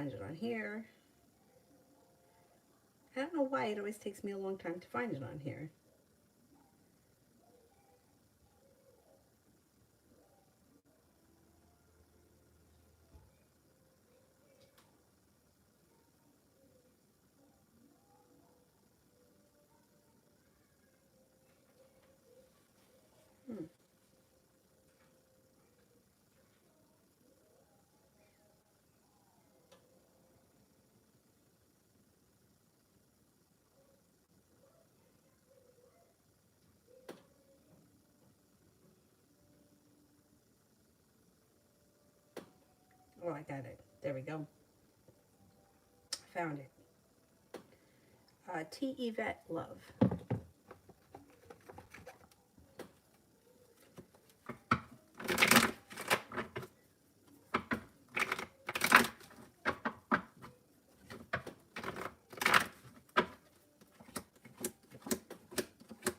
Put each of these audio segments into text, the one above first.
find it on here. I don't know why it always takes me a long time to find it on here. Hmm. Oh, I got it. There we go. Found it. T. Yvette Love.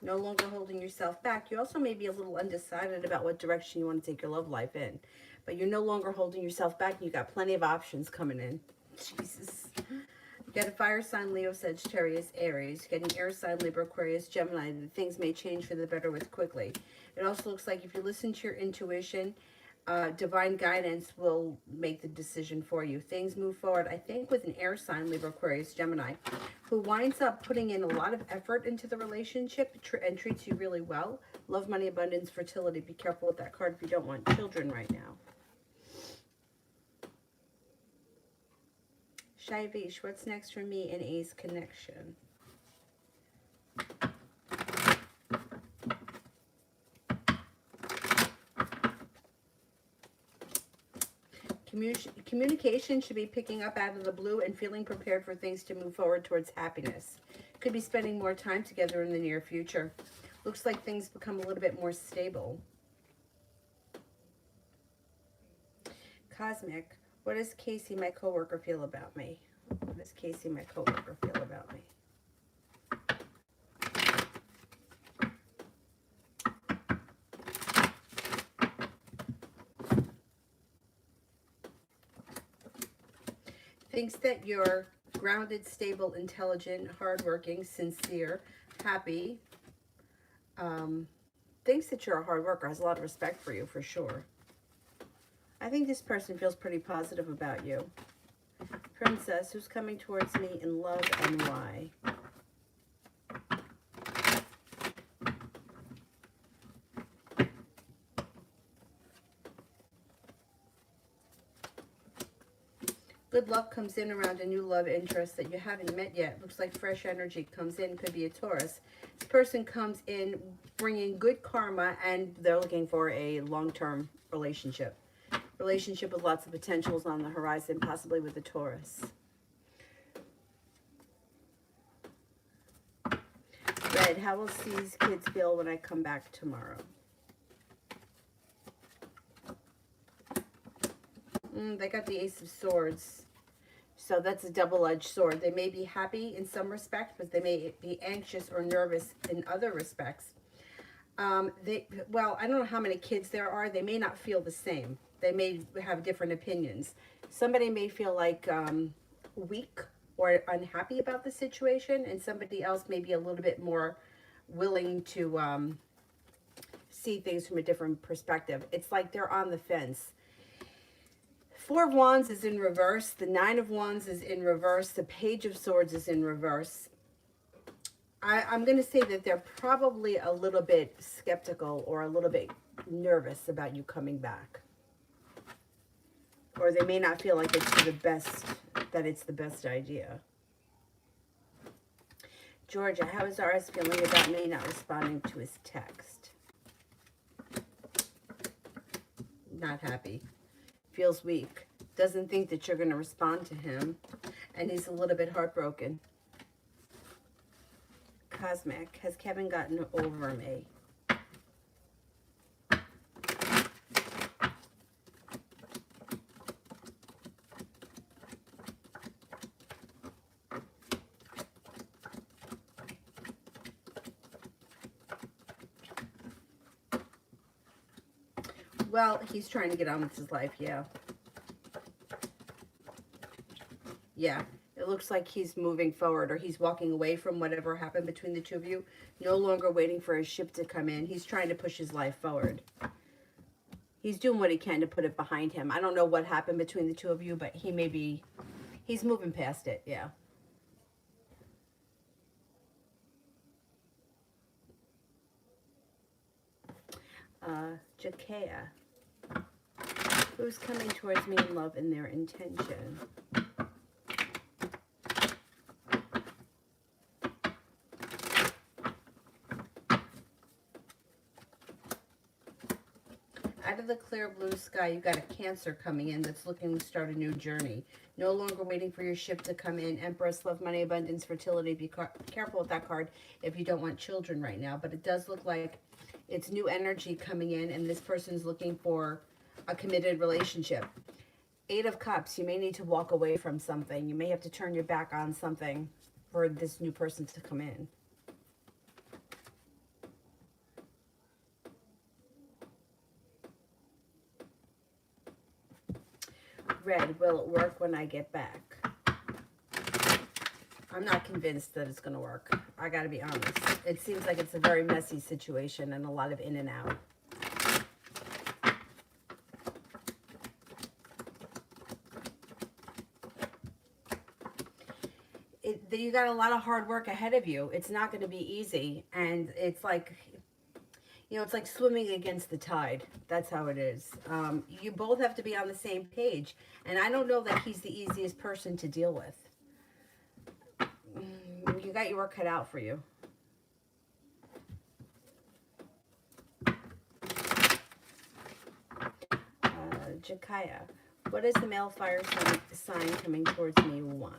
No longer holding yourself back. You also may be a little undecided about what direction you want to take your love life in. But you're no longer holding yourself back. You got plenty of options coming in. Jesus. You got a fire sign, Leo, Sagittarius, Aries. You got an air sign, Libra, Aquarius, Gemini. Things may change for the better with quickly. It also looks like if you listen to your intuition, divine guidance will make the decision for you. Things move forward, I think, with an air sign, Libra, Aquarius, Gemini, who winds up putting in a lot of effort into the relationship and treats you really well. Love, money, abundance, fertility. Be careful with that card if you don't want children right now. Shaivish, what's next for me in A's connection? Communication should be picking up out of the blue and feeling prepared for things to move forward towards happiness. Could be spending more time together in the near future. Looks like things become a little bit more stable. Cosmic, what does Casey, my coworker, feel about me? What does Casey, my coworker, feel about me? Thinks that you're grounded, stable, intelligent, hardworking, sincere, happy. Thinks that you're a hard worker, has a lot of respect for you, for sure. I think this person feels pretty positive about you. Princess, who's coming towards me in love and why? Good luck comes in around a new love interest that you haven't met yet. Looks like fresh energy comes in. Could be a Taurus. This person comes in bringing good karma, and they're looking for a long-term relationship. Relationship with lots of potentials on the horizon, possibly with a Taurus. Red, how will these kids feel when I come back tomorrow? They got the Ace of Swords. So that's a double-edged sword. They may be happy in some respects, but they may be anxious or nervous in other respects. Well, I don't know how many kids there are. They may not feel the same. They may have different opinions. Somebody may feel like weak or unhappy about the situation, and somebody else may be a little bit more willing to see things from a different perspective. It's like they're on the fence. Four of Wands is in reverse. The Nine of Wands is in reverse. The Page of Swords is in reverse. I'm going to say that they're probably a little bit skeptical or a little bit nervous about you coming back. Or they may not feel like it's the best idea. Georgia, how is RS feeling about me not responding to his text? Not happy. Feels weak. Doesn't think that you're going to respond to him. And he's a little bit heartbroken. Cosmic, has Kevin gotten over me? Well, he's trying to get on with his life, yeah. Yeah. It looks like he's moving forward, or he's walking away from whatever happened between the two of you. No longer waiting for his ship to come in. He's trying to push his life forward. He's doing what he can to put it behind him. I don't know what happened between the two of you, but he's moving past it. Yeah. Jakea. Who's coming towards me in love and their intention? Out of the clear blue sky, you got a Cancer coming in that's looking to start a new journey. No longer waiting for your ship to come in. Empress, love, money, abundance, fertility. Be careful with that card if you don't want children right now. But it does look like it's new energy coming in, and this person's looking for a committed relationship. 8 of Cups, you may need to walk away from something. You may have to turn your back on something for this new person to come in. Red, will it work when I get back? I'm not convinced that it's going to work. I got to be honest. It seems like it's a very messy situation and a lot of in and out. You got a lot of hard work ahead of you. It's not going to be easy. And it's like, you know, it's like swimming against the tide. That's how it is. You both have to be on the same page. And I don't know that he's the easiest person to deal with. You got your work cut out for you. Jakaya, what does the male fire sign coming towards me want?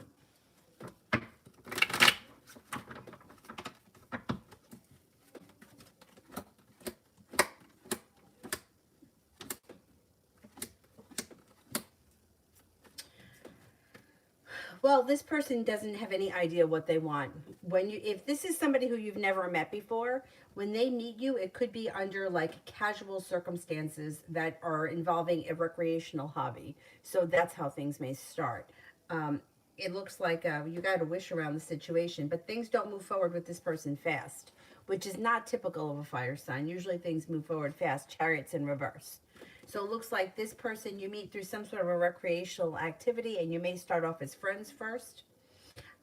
Well, this person doesn't have any idea what they want. If this is somebody who you've never met before, when they meet you, it could be under like casual circumstances that are involving a recreational hobby. So that's how things may start. It looks like you got a wish around the situation, but things don't move forward with this person fast, which is not typical of a fire sign. Usually things move forward fast. Chariot's in reverse. So it looks like this person you meet through some sort of a recreational activity, and you may start off as friends first.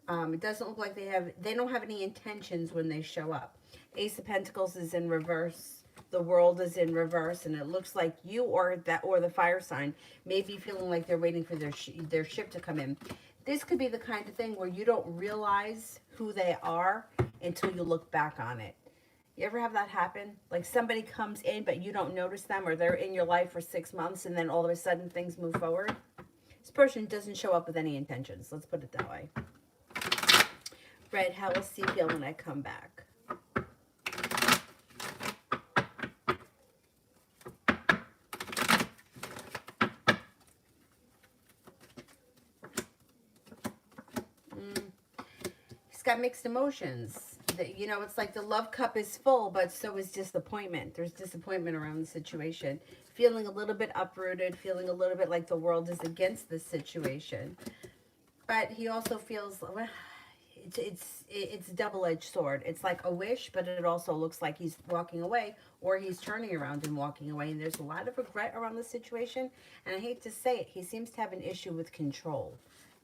It doesn't look like they don't have any intentions when they show up. Ace of Pentacles is in reverse. The World is in reverse, and it looks like you or the fire sign may be feeling like they're waiting for their ship to come in. This could be the kind of thing where you don't realize who they are until you look back on it. You ever have that happen? Like somebody comes in, but you don't notice them, or they're in your life for 6 months, and then all of a sudden things move forward? This person doesn't show up with any intentions. Let's put it that way. Red, how will C feel when I come back? He's got mixed emotions. You know, it's like the love cup is full, but so is disappointment. There's disappointment around the situation. Feeling a little bit uprooted, feeling a little bit like the world is against this situation. But he also feels, well, it's a double-edged sword. It's like a wish, but it also looks like he's walking away, or he's turning around and walking away. And there's a lot of regret around the situation. And I hate to say it, he seems to have an issue with control.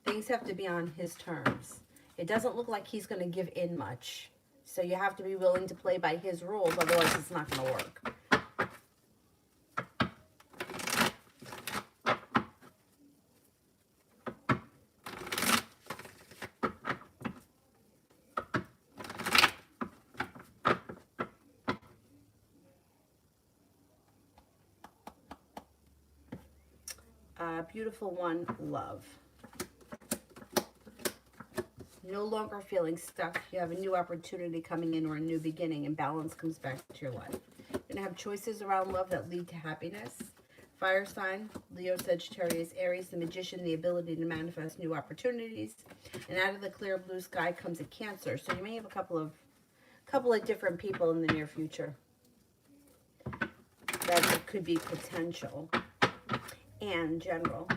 Things have to be on his terms. It doesn't look like he's going to give in much. So you have to be willing to play by his rules, otherwise it's not going to work. Beautiful one, love. No longer feeling stuck. You have a new opportunity coming in, or a new beginning, and balance comes back to your life. You're going to have choices around love that lead to happiness. Fire sign, Leo, Sagittarius, Aries, the Magician, the ability to manifest new opportunities. And out of the clear blue sky comes a Cancer. So you may have a couple of different people in the near future that could be potential and general.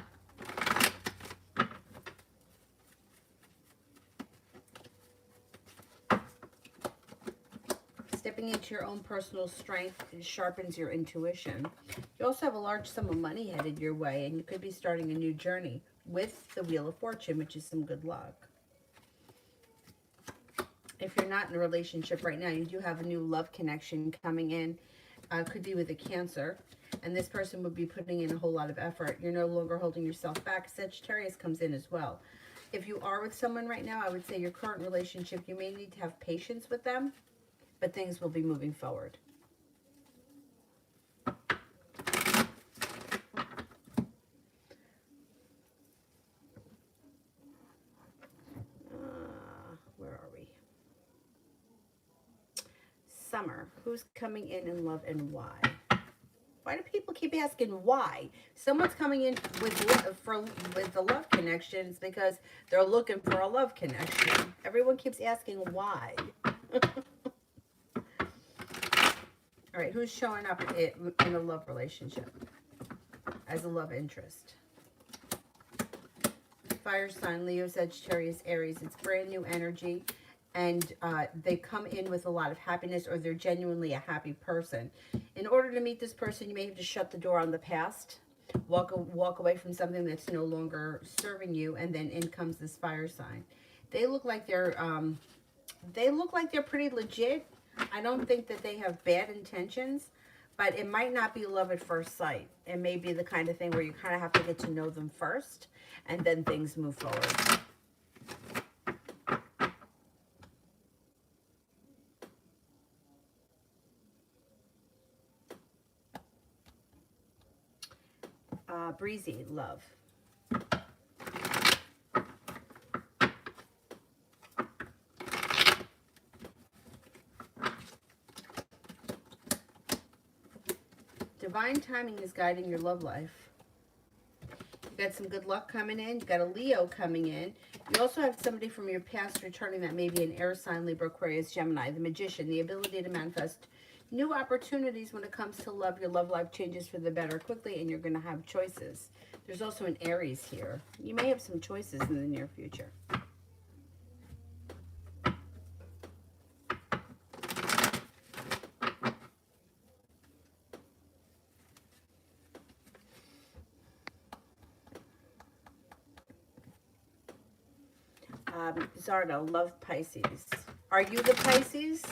Stepping into your own personal strength sharpens your intuition. You also have a large sum of money headed your way, and you could be starting a new journey with the Wheel of Fortune, which is some good luck. If you're not in a relationship right now, you do have a new love connection coming in. Could be with a Cancer. And this person would be putting in a whole lot of effort. You're no longer holding yourself back. Sagittarius comes in as well. If you are with someone right now, I would say your current relationship, you may need to have patience with them, but things will be moving forward. Where are we? Summer. Who's coming in love and why? Why do people keep asking why? Someone's coming in with the love connection. It's because they're looking for a love connection. Everyone keeps asking why. All right, who's showing up in a love relationship as a love interest? Fire sign, Leo, Sagittarius, Aries. It's brand new energy. And they come in with a lot of happiness, or they're genuinely a happy person. In order to meet this person, you may have to shut the door on the past, walk away from something that's no longer serving you, and then in comes this fire sign. They look like they're pretty legit. I don't think that they have bad intentions, but it might not be love at first sight. It may be the kind of thing where you kind of have to get to know them first, and then things move forward. Breezy, love. Divine timing is guiding your love life. You got some good luck coming in. You got a Leo coming in. You also have somebody from your past returning that may be an air sign, Libra, Aquarius, Gemini. The Magician, the ability to manifest new opportunities when it comes to love. Your love life changes for the better quickly, and you're going to have choices. There's also an Aries here. You may have some choices in the near future. Zardo, love Pisces. Are you the Pisces?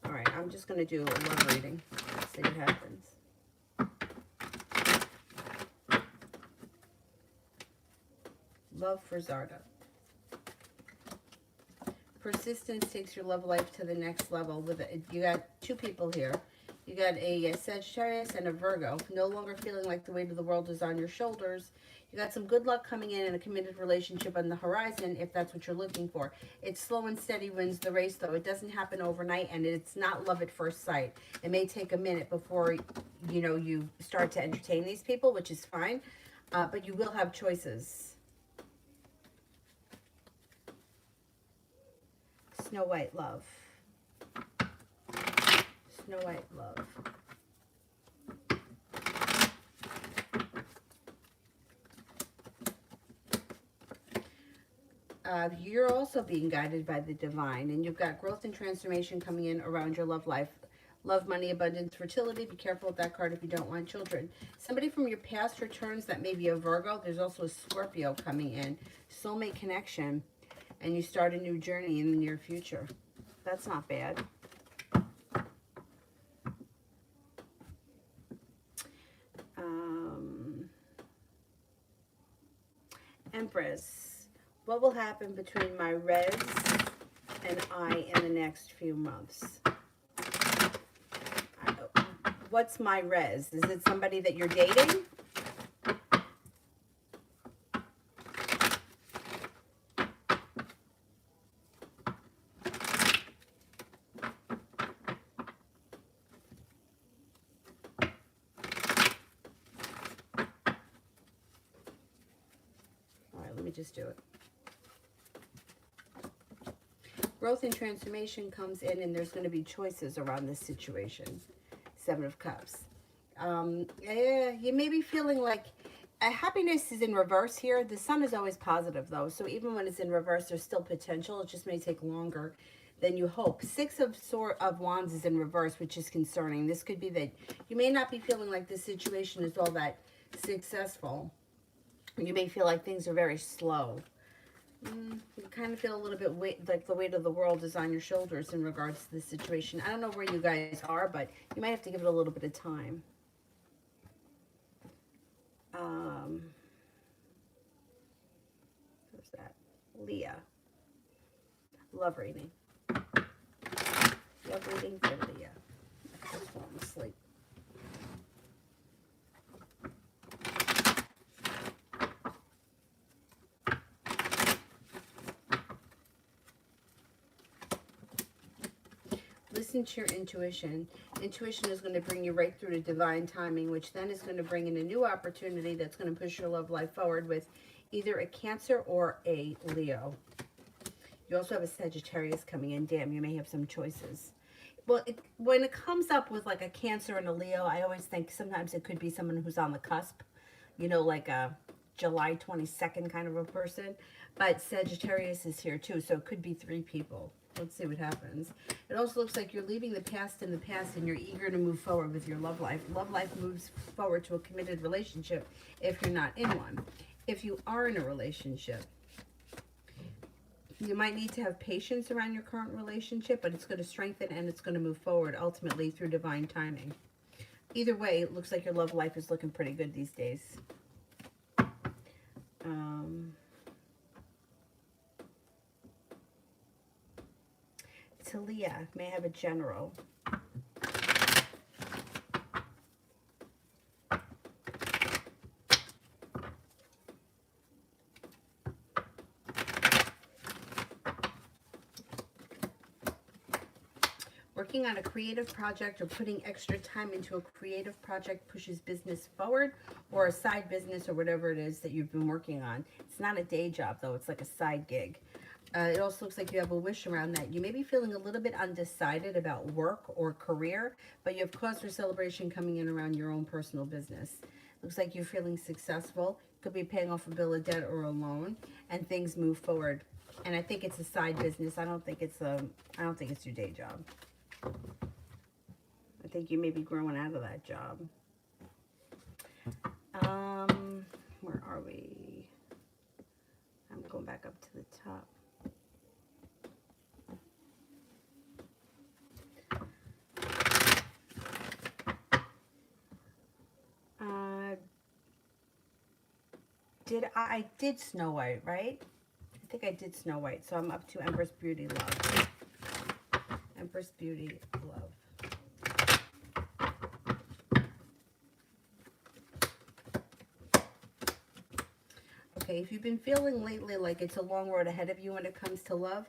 All right, I'm just going to do a love reading. See what happens. Love for Zarda. Persistence takes your love life to the next level. You got two people here. You got a Sagittarius and a Virgo. No longer feeling like the weight of the world is on your shoulders. You got some good luck coming in and a committed relationship on the horizon, if that's what you're looking for. It's slow and steady wins the race, though. It doesn't happen overnight, and it's not love at first sight. It may take a minute before, you start to entertain these people, which is fine, but you will have choices. Snow White, love. Snow White, love. You're also being guided by the divine, and you've got growth and transformation coming in around your love life. Love, money, abundance, fertility. Be careful with that card if you don't want children. Somebody from your past returns. That may be a Virgo. There's also a Scorpio coming in. Soulmate connection, and you start a new journey in the near future. That's not bad. Empress. What will happen between my res and I in the next few months? What's my res? Is it somebody that you're dating? All right, let me just do it. Growth and transformation comes in, and there's going to be choices around this situation. Seven of Cups. You may be feeling like happiness is in reverse here. The sun is always positive, though. So even when it's in reverse, there's still potential. It just may take longer than you hope. Six of Wands is in reverse, which is concerning. This could be that you may not be feeling like this situation is all that successful. You may feel like things are very slow. You kind of feel a little bit like the weight of the world is on your shoulders in regards to this situation. I don't know where you guys are, but you might have to give it a little bit of time. Who's that? Leah. Love reading. Love reading for Leah. I just falling asleep. Listen to your intuition. Intuition is going to bring you right through to divine timing, which then is going to bring in a new opportunity that's going to push your love life forward with either a Cancer or a Leo. You also have a Sagittarius coming in. Damn, you may have some choices. Well, when it comes up with like a Cancer and a Leo, I always think sometimes it could be someone who's on the cusp, you know, like a July 22nd kind of a person. But Sagittarius is here too, so it could be 3 people. Let's see what happens. It also looks like you're leaving the past in the past and you're eager to move forward with your love life. Love life moves forward to a committed relationship if you're not in one. If you are in a relationship, you might need to have patience around your current relationship, but it's going to strengthen and it's going to move forward ultimately through divine timing. Either way, it looks like your love life is looking pretty good these days. Talia may have a general. Working on a creative project or putting extra time into a creative project pushes business forward, or a side business or whatever it is that you've been working on. It's not a day job though, it's like a side gig. It also looks like you have a wish around that. You may be feeling a little bit undecided about work or career, but you have cause for celebration coming in around your own personal business. Looks like you're feeling successful. Could be paying off a bill of debt or a loan, and things move forward. And I think it's a side business. I don't think it's your day job. I think you may be growing out of that job. Where are we? I'm going back up to the top. I did Snow White, right? I think I did Snow White, so I'm up to Empress Beauty Love. Empress Beauty Love. Okay, if you've been feeling lately like it's a long road ahead of you when it comes to love,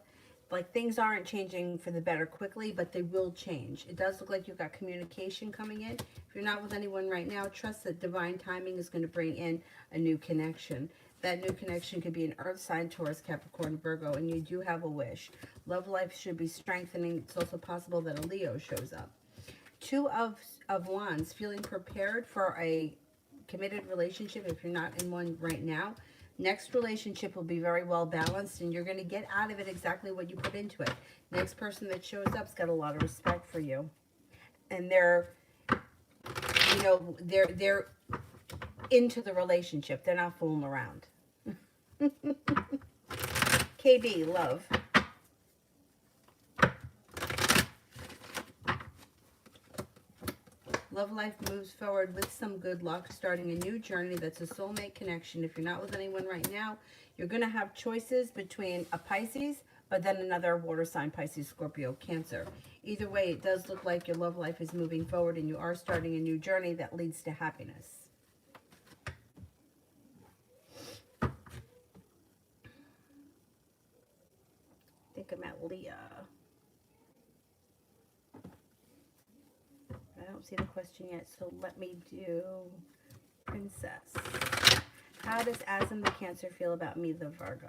like things aren't changing for the better quickly, but they will change. It does look like you've got communication coming in. If you're not with anyone right now, trust that divine timing is going to bring in a new connection. That new connection could be an earth sign, Taurus, Capricorn, Virgo, and you do have a wish. Love life should be strengthening. It's also possible that a Leo shows up. 2 of Wands, feeling prepared for a committed relationship if you're not in one right now. Next relationship will be very well balanced, and you're going to get out of it exactly what you put into it. Next person that shows up's got a lot of respect for you, and they're into the relationship. They're not fooling around. KB, love. Love life moves forward with some good luck, starting a new journey that's a soulmate connection. If you're not with anyone right now, you're going to have choices between a Pisces, but then another water sign, Pisces, Scorpio, Cancer. Either way, it does look like your love life is moving forward and you are starting a new journey that leads to happiness. I think I'm at Leah. I don't see the question yet, so let me do Princess. How does Asm the Cancer feel about me, the Virgo?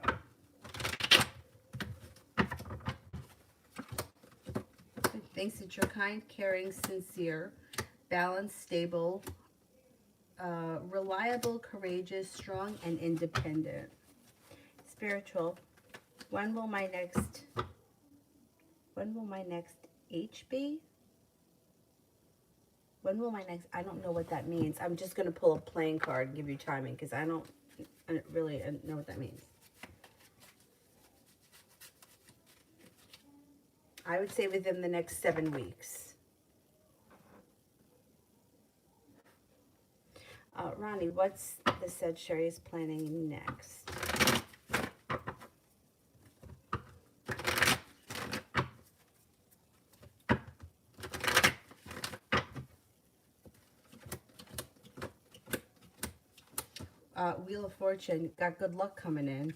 It thinks that you're kind, caring, sincere, balanced, stable, reliable, courageous, strong, and independent. Spiritual. When will my next When will my next H be? When will my next, I don't know what that means. I'm just going to pull a playing card and give you timing because I don't really know what that means. I would say within the next 7 weeks. Ronnie, what's the Sagittarius planning next? Wheel of Fortune, got good luck coming in.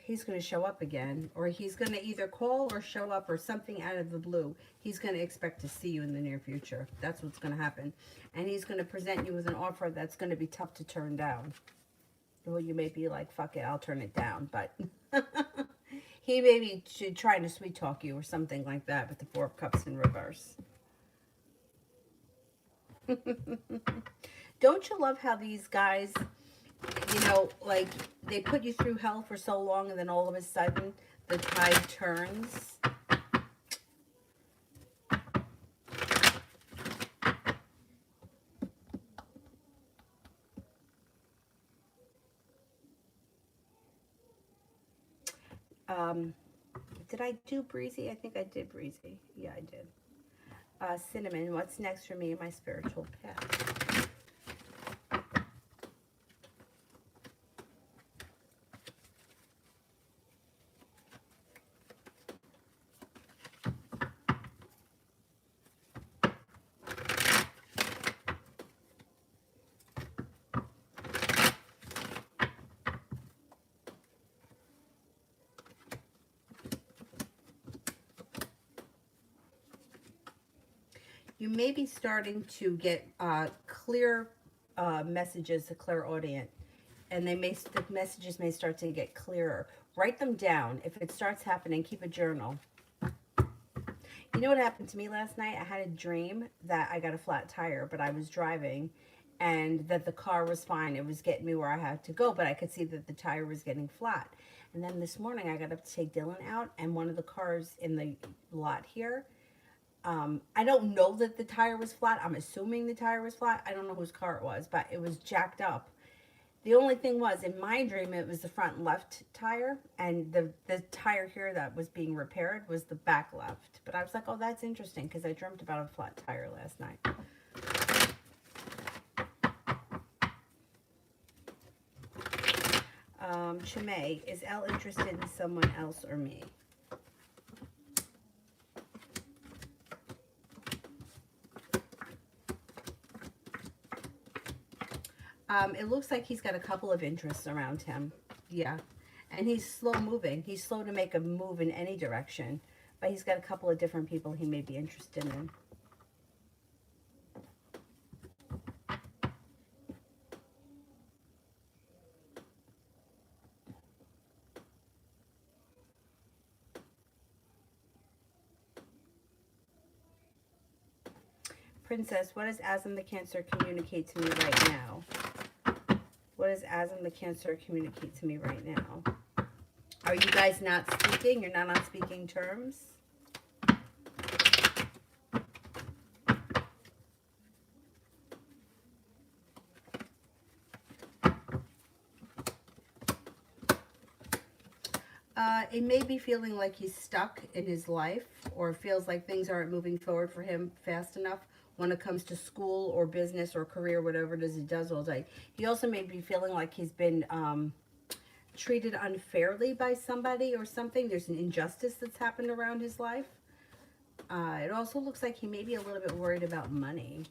He's going to show up again, or he's going to either call or show up or something out of the blue. He's going to expect to see you in the near future. That's what's going to happen. And he's going to present you with an offer that's going to be tough to turn down. Well, you may be like, fuck it, I'll turn it down. But he may be trying to sweet talk you or something like that with the Four of Cups in reverse. Don't you love how these guys, you know, like they put you through hell for so long and then all of a sudden the tide turns? Did I do Breezy? I think I did Breezy. Yeah, I did. Cinnamon, what's next for me in my spiritual path? You may be starting to get clear messages, a clairaudient, and the messages may start to get clearer. Write them down. If it starts happening, keep a journal. You know what happened to me last night? I had a dream that I got a flat tire, but I was driving, and that the car was fine. It was getting me where I had to go, but I could see that the tire was getting flat. And then this morning, I got up to take Dylan out, and one of the cars in the lot here, I don't know that the tire was flat. I'm assuming the tire was flat. I don't know whose car it was, but it was jacked up. The only thing was, in my dream, it was the front left tire, and the tire here that was being repaired was the back left. But I was like, oh, that's interesting, because I dreamt about a flat tire last night. Chimay, is Elle interested in someone else or me? It looks like he's got a couple of interests around him. Yeah. And he's slow moving. He's slow to make a move in any direction. But he's got a couple of different people he may be interested in. Princess, what does Asm the Cancer communicate to me right now? What does Asm the Cancer communicate to me right now? Are you guys not speaking? You're not on speaking terms? It may be feeling like he's stuck in his life, or feels like things aren't moving forward for him fast enough when it comes to school or business or career, whatever it is he does all day. He also may be feeling like he's been treated unfairly by somebody or something. There's an injustice that's happened around his life. It also looks like he may be a little bit worried about money.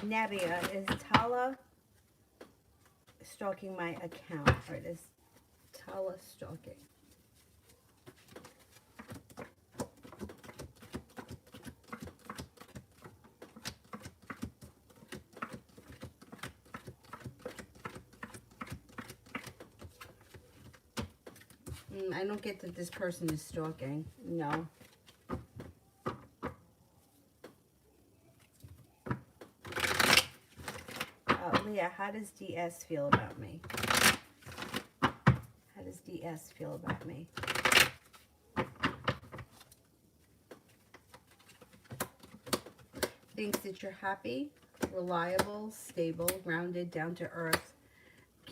Nabia, is Tala stalking my account? Right, is Tala stalking? I don't get that this person is stalking. No. Leah, how does DS feel about me? How does DS feel about me? Thinks that you're happy, reliable, stable, grounded, down to earth,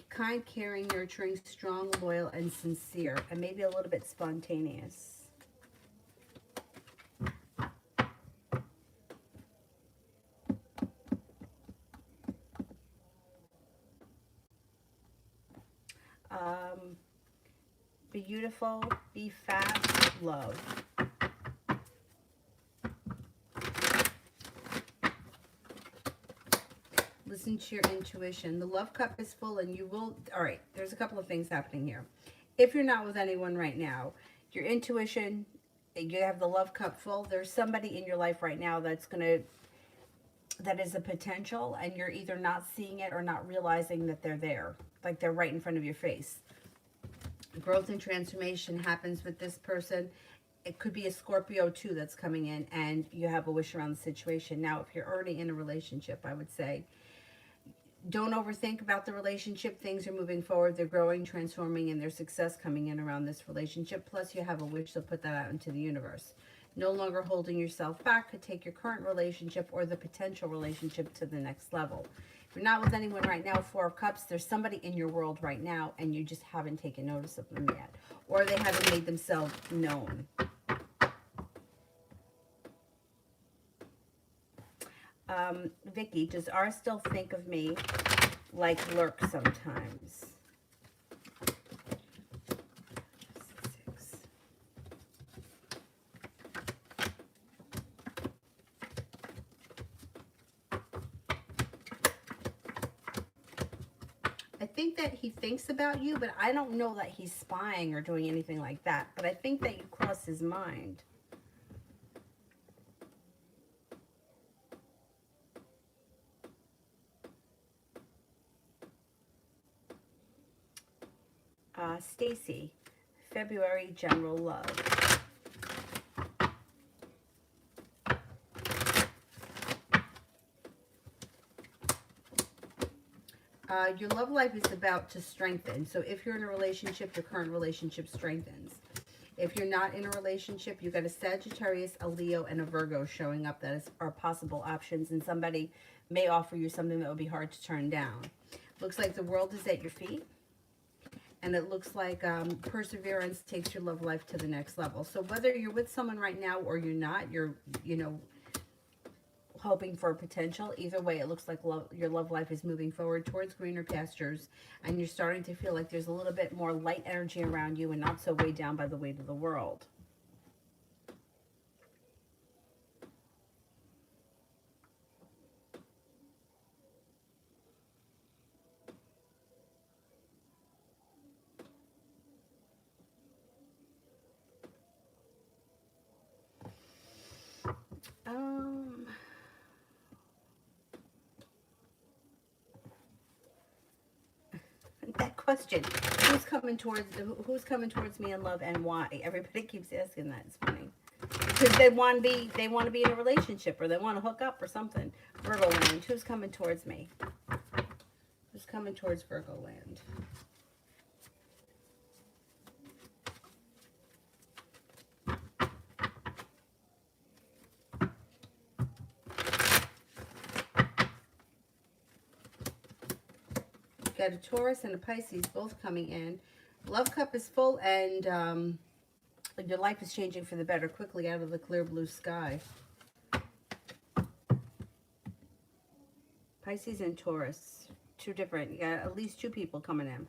kind, caring, nurturing, strong, loyal, and sincere, and maybe a little bit spontaneous. Beautiful, be fast, love. Listen to your intuition. The love cup is full and you will, all right, there's a couple of things happening here. If you're not with anyone right now, your intuition, you have the love cup full. There's somebody in your life right now that is a potential, and you're either not seeing it or not realizing that they're there. Like they're right in front of your face. Growth and transformation happens with this person. It could be a Scorpio too that's coming in, and you have a wish around the situation. Now, if you're already in a relationship, I would say don't overthink about the relationship. Things are moving forward. They're growing, transforming, and there's success coming in around this relationship. Plus, you have a wish, so put that out into the universe. No longer holding yourself back could take your current relationship or the potential relationship to the next level. If you're not with anyone right now, Four of Cups, there's somebody in your world right now, and you just haven't taken notice of them yet. Or they haven't made themselves known. Vicky, does R still think of me like Lurk sometimes? 6. I think that he thinks about you, but I don't know that he's spying or doing anything like that. But I think that you cross his mind. Stacy, February general love. Your love life is about to strengthen. So if you're in a relationship, your current relationship strengthens. If you're not in a relationship, you've got a Sagittarius, a Leo, and a Virgo showing up that are possible options, and somebody may offer you something that would be hard to turn down. Looks like the world is at your feet. And it looks like perseverance takes your love life to the next level. So whether you're with someone right now or you're not, you're, hoping for a potential. Either way, it looks like your love life is moving forward towards greener pastures. And you're starting to feel like there's a little bit more light energy around you and not so weighed down by the weight of the world. That question, who's coming towards me in love and why? Everybody keeps asking that. It's funny. Because they want to be in a relationship, or they want to hook up or something. Virgo land, who's coming towards me? Who's coming towards Virgo land? Got a Taurus and a Pisces both coming in. Love cup is full, and your life is changing for the better quickly out of the clear blue sky. Pisces and Taurus, two different. You got at least two people coming in.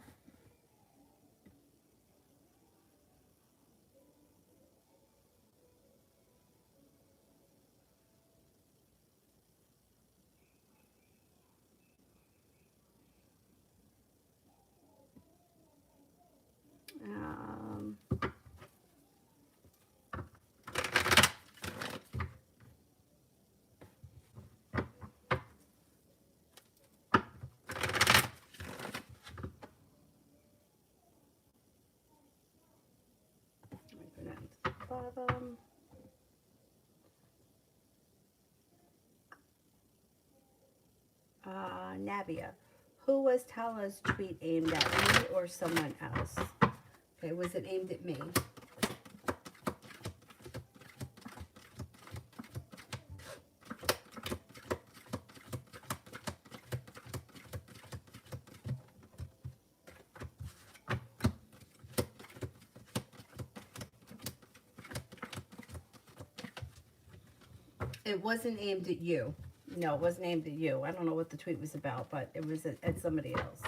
bottom. Navia. Who was Tala's tweet aimed at, me or someone else? Okay, was it aimed at me? It wasn't aimed at you. No, it wasn't aimed at you. I don't know what the tweet was about, but it was at somebody else.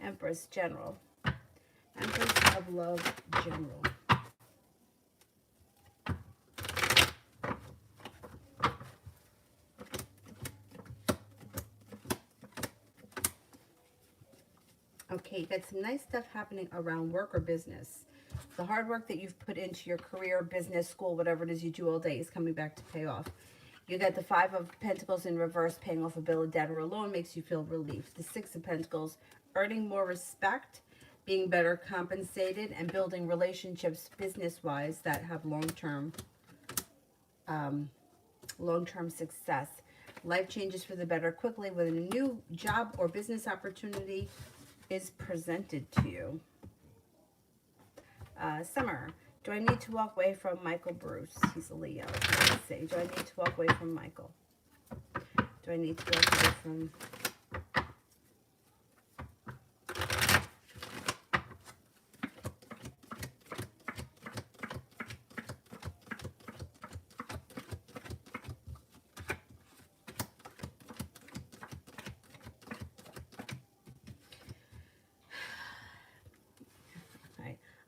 Empress General. Empress of Love General. Okay, you got some nice stuff happening around work or business. The hard work that you've put into your career, business, school, whatever it is you do all day is coming back to pay off. You got the Five of Pentacles in reverse, paying off a bill of debt or a loan makes you feel relief. The Six of Pentacles, earning more respect, being better compensated, and building relationships business-wise that have long-term success. Life changes for the better quickly when a new job or business opportunity is presented to you. Summer. Do I need to walk away from Michael Bruce? He's a Leo. Let's see. Do I need to walk away from Michael? Do I need to walk away from...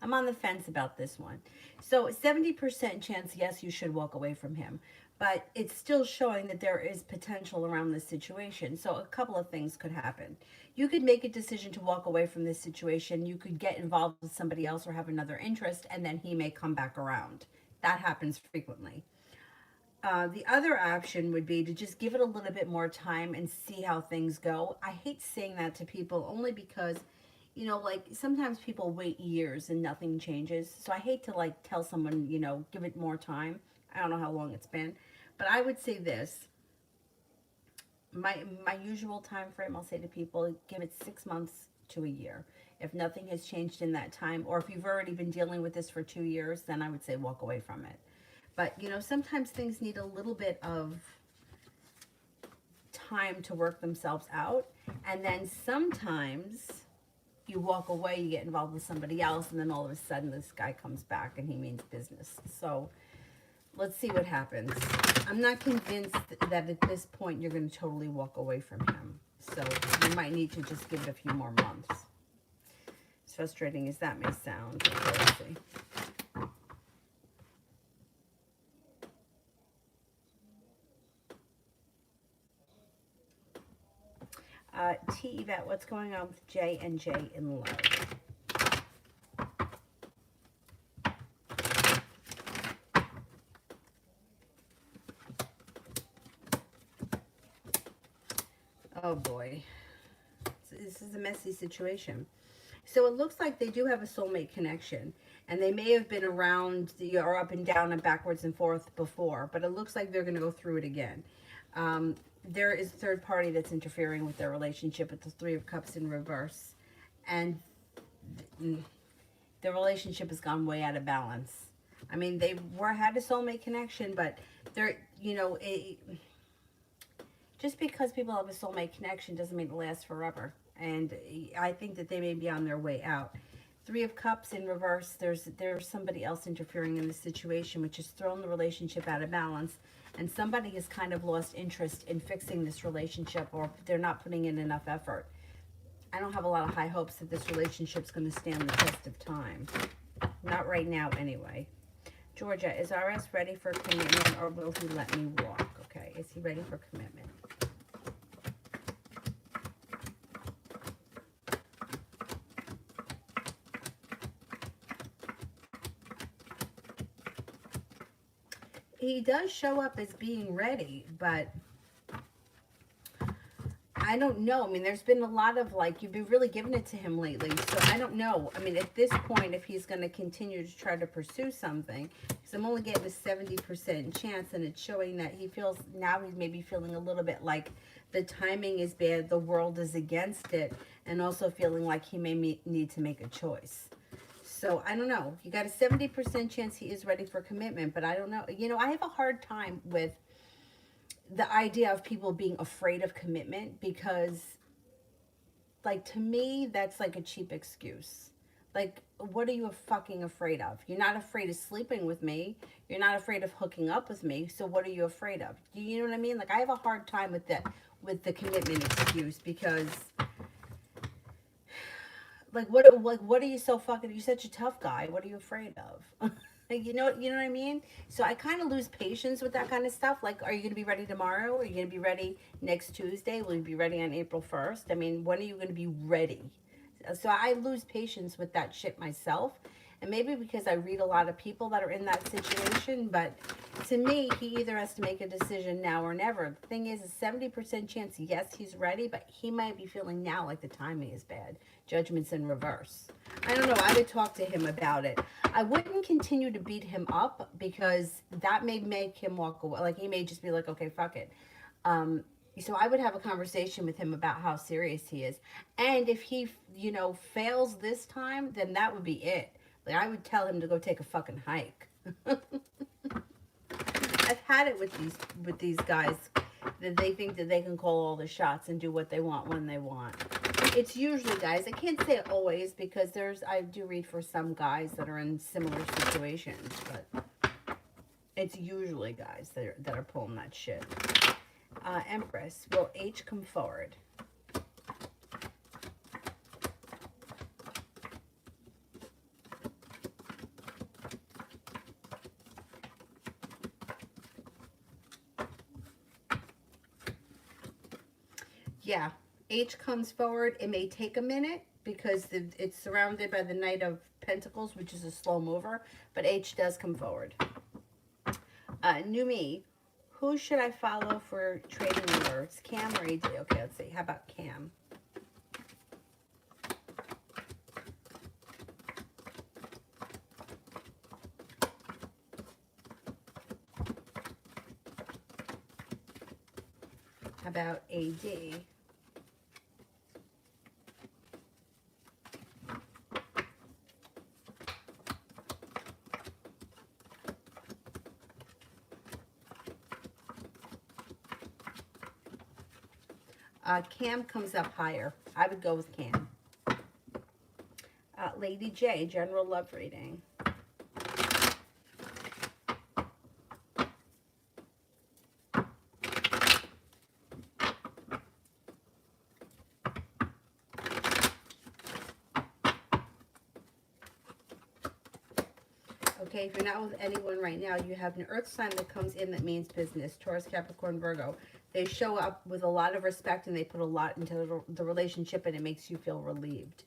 I'm on the fence about this one. So 70% chance, yes, you should walk away from him. But it's still showing that there is potential around this situation. So a couple of things could happen. You could make a decision to walk away from this situation. You could get involved with somebody else or have another interest, and then he may come back around. That happens frequently. The other option would be to just give it a little bit more time and see how things go. I hate saying that to people only because... you know, like, sometimes people wait years and nothing changes. So I hate to, like, tell someone, you know, give it more time. I don't know how long it's been. But I would say this. My usual time frame, I'll say to people, give it 6 months to a year. If nothing has changed in that time, or if you've already been dealing with this for 2 years, then I would say walk away from it. But, you know, sometimes things need a little bit of time to work themselves out. And then sometimes... you walk away, you get involved with somebody else, and then all of a sudden this guy comes back and he means business. So let's see what happens. I'm not convinced that at this point you're going to totally walk away from him. So you might need to just give it a few more months. As frustrating as that may sound. Okay, let's see. T. Yvette, what's going on with J and J in love? Oh boy. This is a messy situation. So it looks like they do have a soulmate connection. And they may have been around or up and down and backwards and forth before. But it looks like they're going to go through it again. There is a third party that's interfering with their relationship with the Three of Cups in reverse. And the relationship has gone way out of balance. I mean, they had a soulmate connection, but they're, you know, just because people have a soulmate connection doesn't mean it lasts forever. And I think that they may be on their way out. Three of Cups in reverse, there's somebody else interfering in the situation, which has thrown the relationship out of balance. And somebody has kind of lost interest in fixing this relationship, or they're not putting in enough effort. I don't have a lot of high hopes that this relationship's going to stand the test of time. Not right now, anyway. Georgia, is RS ready for commitment, or will he let me walk? Okay, is he ready for commitment? He does show up as being ready, but I don't know. I mean, there's been a lot of, like, you've been really giving it to him lately. So I don't know. I mean, at this point, if he's going to continue to try to pursue something, because I'm only getting a 70% chance, and it's showing that he feels, now he's maybe feeling a little bit like the timing is bad, the world is against it, and also feeling like he may need to make a choice. So I don't know. You got a 70% chance he is ready for commitment, but I don't know. You know, I have a hard time with the idea of people being afraid of commitment, because, like, to me, that's like a cheap excuse. Like, what are you fucking afraid of? You're not afraid of sleeping with me. You're not afraid of hooking up with me. So what are you afraid of? Do you know what I mean? Like, I have a hard time with that, with the commitment excuse, because, like, what are you so fucking, you're such a tough guy. What are you afraid of? You know what I mean? So I kind of lose patience with that kind of stuff. Like, are you going to be ready tomorrow? Are you going to be ready next Tuesday? Will you be ready on April 1st? I mean, when are you going to be ready? So I lose patience with that shit myself. And maybe because I read a lot of people that are in that situation, but to me, he either has to make a decision now or never. The thing is, a 70% chance, yes, he's ready, but he might be feeling now like the timing is bad. Judgment's in reverse. I don't know. I would talk to him about it. I wouldn't continue to beat him up, because that may make him walk away. Like, he may just be like, okay, fuck it. So I would have a conversation with him about how serious he is. And if he, you know, fails this time, then that would be it. Like, I would tell him to go take a fucking hike. I've had it with these guys, that they think that they can call all the shots and do what they want when they want. It's usually guys. I can't say always, because I do read for some guys that are in similar situations, but it's usually guys that are pulling that shit. Empress, will H come forward? Yeah, H comes forward. It may take a minute, because it's surrounded by the Knight of Pentacles, which is a slow mover, but H does come forward. New me. Who should I follow for trading alerts? Cam or AD? Okay, let's see. How about Cam? How about AD? Cam comes up higher. I would go with Cam. Lady J, general love reading. Okay, if you're not with anyone right now, you have an earth sign that comes in that means business. Taurus, Capricorn, Virgo. They show up with a lot of respect, and they put a lot into the relationship, and it makes you feel relieved.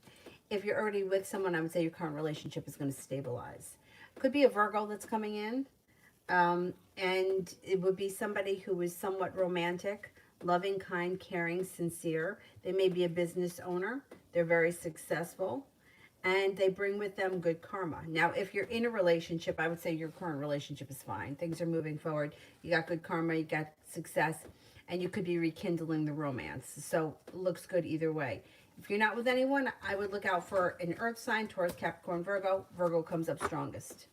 If you're already with someone, I would say your current relationship is going to stabilize. Could be a Virgo that's coming in, and it would be somebody who is somewhat romantic, loving, kind, caring, sincere. They may be a business owner. They're very successful, and they bring with them good karma. Now, if you're in a relationship, I would say your current relationship is fine. Things are moving forward. You got good karma, you got success, and you could be rekindling the romance. So it looks good either way. If you're not with anyone, I would look out for an earth sign, Taurus, Capricorn, Virgo. Virgo comes up strongest.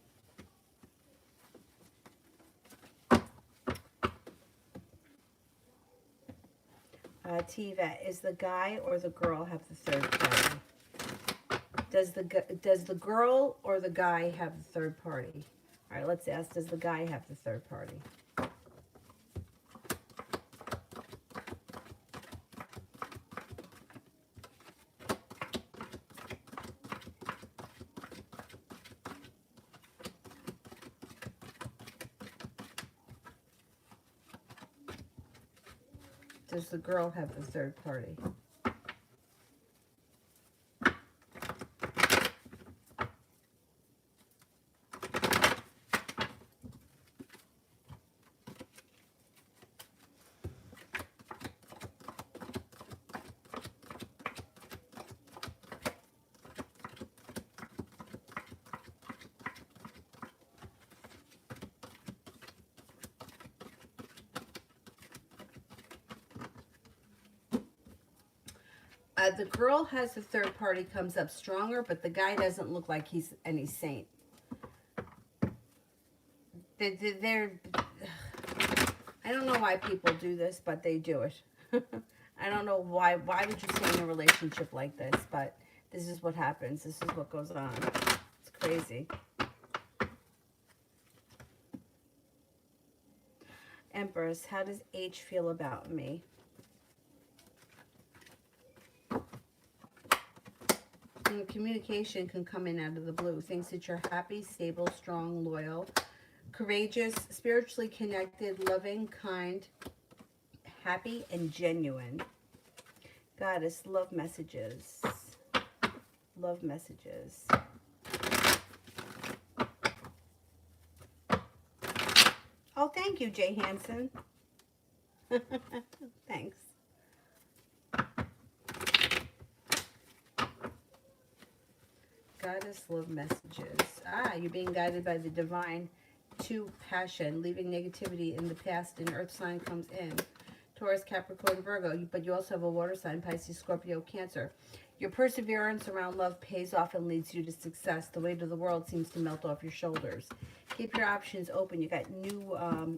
Tiva, is the guy or the girl have the third party? Does the girl or the guy have the third party? All right, let's ask, does the guy have the third party? Does the girl have the third party? The girl has a third party comes up stronger, but the guy doesn't look like he's any saint. They're I don't know why people do this, but they do it. I don't know why. Why would you stay in a relationship like this? But this is what happens. This is what goes on. It's crazy. Empress, how does H feel about me? And communication can come in out of the blue. Thinks that you're happy, stable, strong, loyal, courageous, spiritually connected, loving, kind, happy, and genuine. Goddess, love messages. Love messages. Oh, thank you, Jay Hansen. Thanks. Goddess, love messages. Ah, you're being guided by the divine to passion, leaving negativity in the past, and earth sign comes in. Taurus, Capricorn, Virgo, but you also have a water sign, Pisces, Scorpio, Cancer. Your perseverance around love pays off and leads you to success. The weight of the world seems to melt off your shoulders. Keep your options open. You got new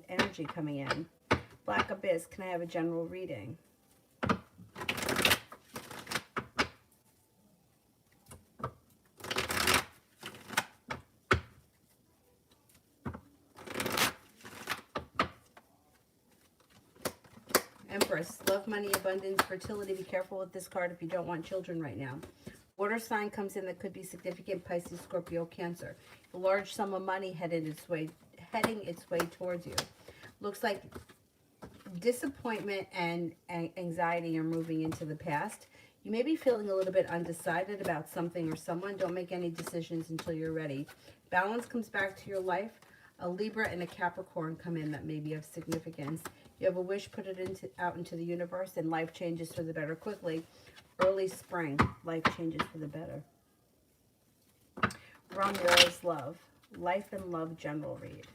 energy coming in. Black Abyss, can I have a general reading? Empress, love, money, abundance, fertility. Be careful with this card if you don't want children right now. Water sign comes in that could be significant, Pisces, Scorpio, Cancer. A large sum of money heading its way towards you. Looks like disappointment and anxiety are moving into the past. You may be feeling a little bit undecided about something or someone. Don't make any decisions until you're ready. Balance comes back to your life. A Libra and a Capricorn come in that may be of significance. You have a wish, put it out into the universe, and life changes for the better quickly. Early spring, life changes for the better. Rum, War is Love. Life and Love general read.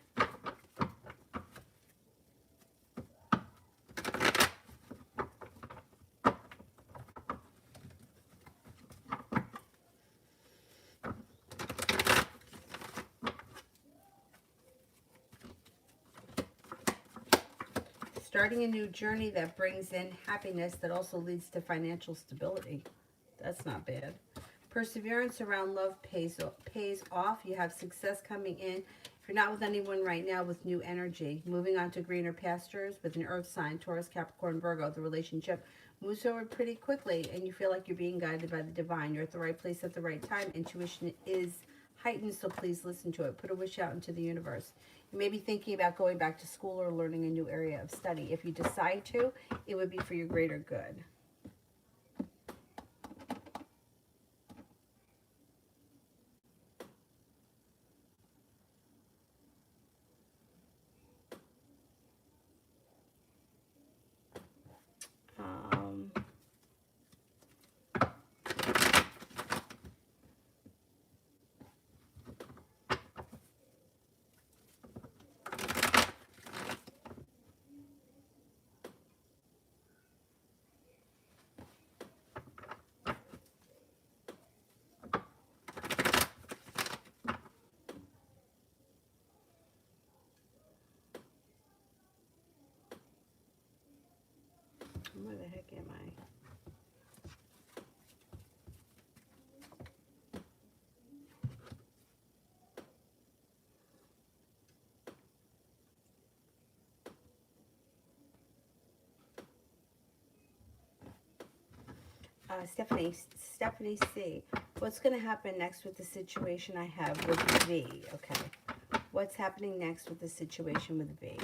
Starting a new journey that brings in happiness that also leads to financial stability. That's not bad. Perseverance around love pays off. You have success coming in. If you're not with anyone right now, with new energy. Moving on to greener pastures with an earth sign, Taurus, Capricorn, Virgo. The relationship moves forward pretty quickly and you feel like you're being guided by the divine. You're at the right place at the right time. Intuition is heightened, so please listen to it. Put a wish out into the universe. You may be thinking about going back to school or learning a new area of study. If you decide to, it would be for your greater good. Where the heck am I? Stephanie C. What's going to happen next with the situation I have with V? Okay. What's happening next with the situation with V?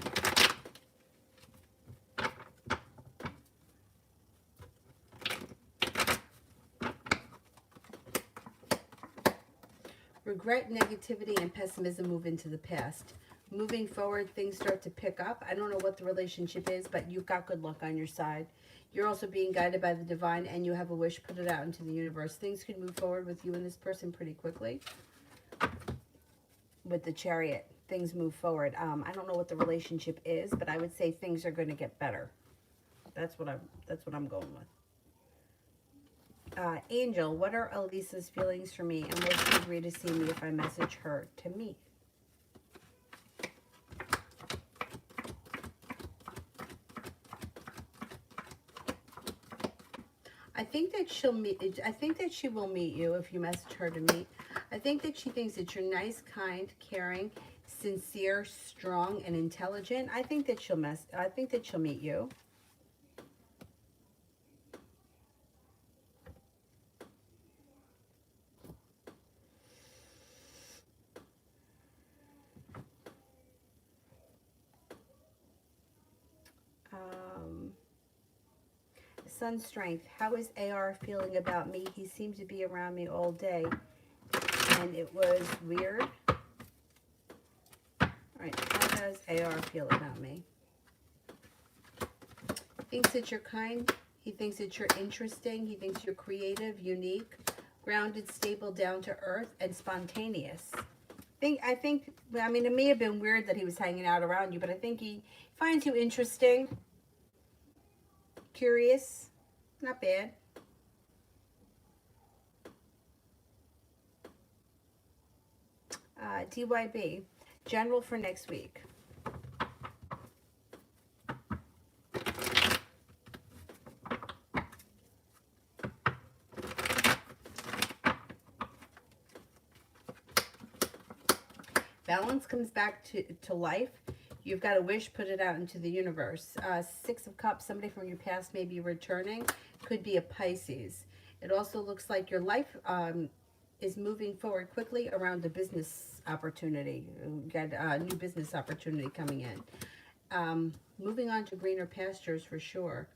Regret, negativity, and pessimism move into the past. Moving forward, things start to pick up. I don't know what the relationship is, but you've got good luck on your side. You're also being guided by the divine, and you have a wish, put it out into the universe. Things could move forward with you and this person pretty quickly. With the Chariot, things move forward. I don't know what the relationship is, but I would say things are going to get better. That's what I'm going with. Angel, what are Elisa's feelings for me, and will she agree to see me if I message her to meet? I think that she'll meet. I think that she will meet you if you message her to meet. I think that she thinks that you're nice, kind, caring, sincere, strong, and intelligent. I think that she'll meet you. Sun strength. How is AR feeling about me? He seemed to be around me all day, and it was weird. All right, how does AR feel about me? Thinks that you're kind. He thinks that you're interesting. He thinks you're creative, unique, grounded, stable, down to earth, and spontaneous. I mean, it may have been weird that he was hanging out around you, but I think he finds you interesting, curious, not bad. DYB, general for next week. Balance comes back to life. You've got a wish, put it out into the universe. Six of Cups, somebody from your past may be returning. Could be a Pisces. It also looks like your life is moving forward quickly around a business opportunity. You got a new business opportunity coming in. Moving on to greener pastures for sure.